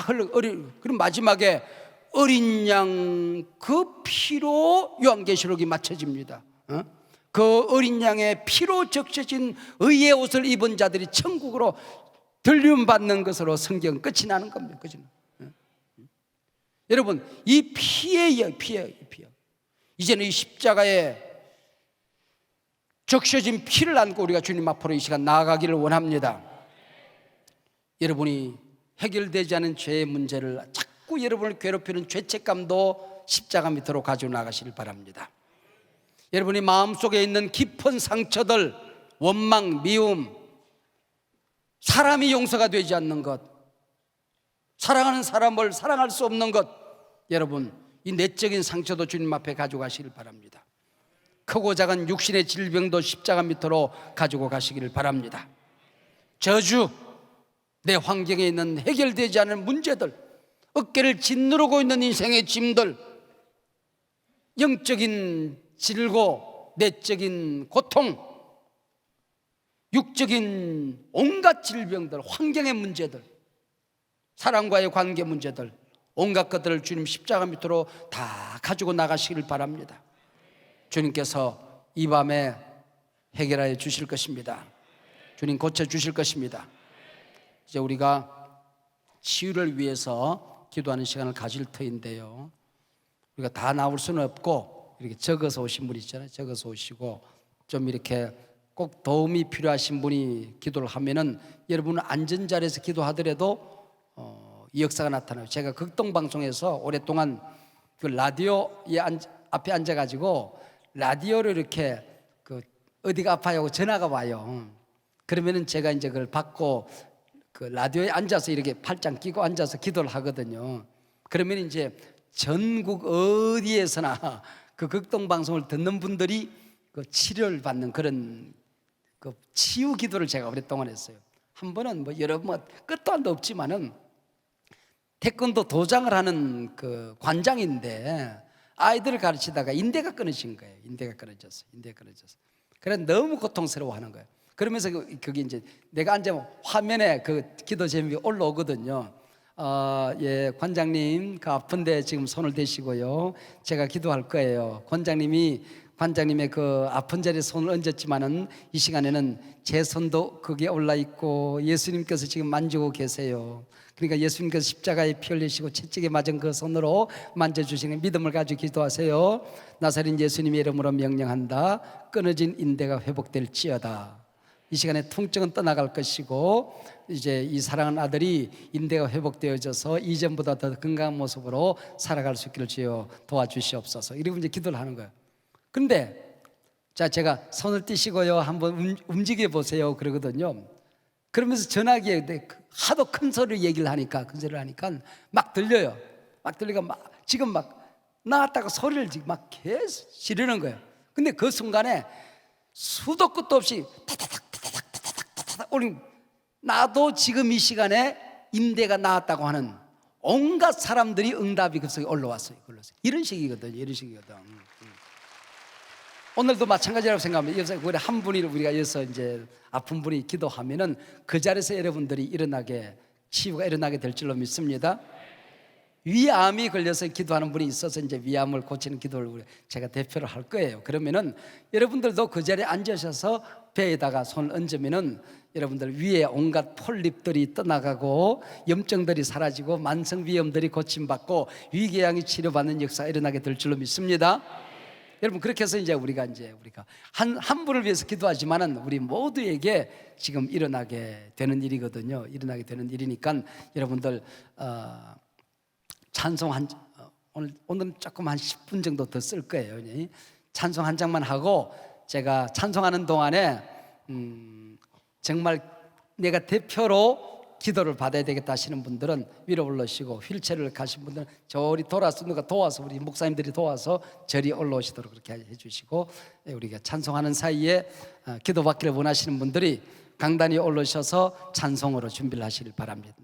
흘러. 그럼 마지막에 어린 양 그 피로 요한계시록이 맞춰집니다. 그 어린 양의 피로 적셔진 의의 옷을 입은 자들이 천국으로 들림받는 것으로 성경 끝이 나는 겁니다. 그죠? 여러분, 이 피예요. 이제는 이 십자가에 적셔진 피를 안고 우리가 주님 앞으로 이 시간 나아가기를 원합니다. 여러분이 해결되지 않은 죄의 문제를, 자꾸 여러분을 괴롭히는 죄책감도 십자가 밑으로 가지고 나가시길 바랍니다. 여러분이 마음속에 있는 깊은 상처들, 원망, 미움, 사람이 용서가 되지 않는 것, 사랑하는 사람을 사랑할 수 없는 것, 여러분 이 내적인 상처도 주님 앞에 가져가시길 바랍니다. 크고 작은 육신의 질병도 십자가 밑으로 가지고 가시기를 바랍니다. 저주, 내 환경에 있는 해결되지 않은 문제들, 어깨를 짓누르고 있는 인생의 짐들, 영적인 질고, 내적인 고통, 육적인 온갖 질병들, 환경의 문제들, 사람과의 관계 문제들, 온갖 것들을 주님 십자가 밑으로 다 가지고 나가시길 바랍니다. 주님께서 이 밤에 해결하여 주실 것입니다. 주님 고쳐주실 것입니다. 이제 우리가 치유를 위해서 기도하는 시간을 가질 터인데요, 우리가 다 나올 수는 없고 이렇게 적어서 오신 분이 있잖아요. 적어서 오시고 좀 이렇게 꼭 도움이 필요하신 분이 기도를 하면은 여러분은 앉은 자리에서 기도하더라도 이 역사가 나타나요. 제가 극동방송에서 오랫동안 그 라디오에 앞에 앉아가지고 라디오를 이렇게 그 어디가 아파요 하고 전화가 와요. 그러면은 제가 이제 그걸 받고 그 라디오에 앉아서 이렇게 팔짱 끼고 앉아서 기도를 하거든요. 그러면 이제 전국 어디에서나 그 극동방송을 듣는 분들이 그 치료를 받는 그런 그 치유 기도를 제가 오랫동안 했어요. 한 번은 뭐 여러 번 끝도 한도 없지만은 태권도 도장을 하는 그 관장인데 아이들을 가르치다가 인대가 끊어진 거예요. 인대가 끊어졌어. 그래 너무 고통스러워하는 거예요. 그러면서 그게 이제 내가 앉으면 화면에 그 기도 제목이 올라오거든요. 예, 관장님 그 아픈데 지금 손을 대시고요, 제가 기도할 거예요. 관장님의 그 아픈 자리에 손을 얹었지만은 이 시간에는 제 손도 거기에 올라 있고 예수님께서 지금 만지고 계세요. 그러니까 예수님께서 십자가에 피 흘리시고 채찍에 맞은 그 손으로 만져주시는 믿음을 가지고 기도하세요. 나사렛 예수님의 이름으로 명령한다. 끊어진 인대가 회복될지어다. 이 시간에 통증은 떠나갈 것이고 이제 이 사랑하는 아들이 인대가 회복되어져서 이전보다 더 건강한 모습으로 살아갈 수 있기를 주여 도와주시옵소서. 이러고 이제 기도를 하는 거예요. 근데 자, 제가 손을 띄시고요 한번 움직여 보세요 그러거든요. 그러면서 전화기에 하도 큰 소리로 얘기를 하니까, 큰 소리를 하니까 막 들려요. 막 들리가 막 지금 막 나왔다가 소리를 지금 막 계속 지르는 거예요. 근데 그 순간에 수도 끝도 없이 타타닥 우리 나도 지금 이 시간에 인대가 나왔다고 하는 온갖 사람들이 응답이 급속히 올라왔어요. 이런 식이거든요. 오늘도 마찬가지라고 생각합니다. 여기서 우리 한 분이 우리가 여기서 이제 아픈 분이 기도하면은 그 자리에서 여러분들이 일어나게 치유가 일어나게 될 줄로 믿습니다. 위암이 걸려서 기도하는 분이 있어서 이제 위암을 고치는 기도를 제가 대표를 할 거예요. 그러면은 여러분들도 그 자리에 앉으셔서 배에다가 손을 얹으면은 여러분들 위에 온갖 폴립들이 떠나가고 염증들이 사라지고 만성 비염들이 고침받고 위궤양이 치료받는 역사가 일어나게 될 줄로 믿습니다. 여러분 그렇게 해서 이제 우리가 한 분을 위해서 기도하지만은 우리 모두에게 지금 일어나게 되는 일이거든요. 일어나게 되는 일이니까 여러분들 찬송 오늘 조금 한 10분 정도 더 쓸 거예요. 찬송 한 장만 하고 제가 찬송하는 동안에 정말 내가 대표로 기도를 받아야 되겠다 하시는 분들은 위로 올라오시고, 휠체어를 가신 분들은 저리 돌아서 누가 도와서 우리 목사님들이 도와서 저리 올라오시도록 그렇게 해주시고, 우리가 찬송하는 사이에 기도받기를 원하시는 분들이 강단에 올라오셔서 찬송으로 준비를 하시길 바랍니다.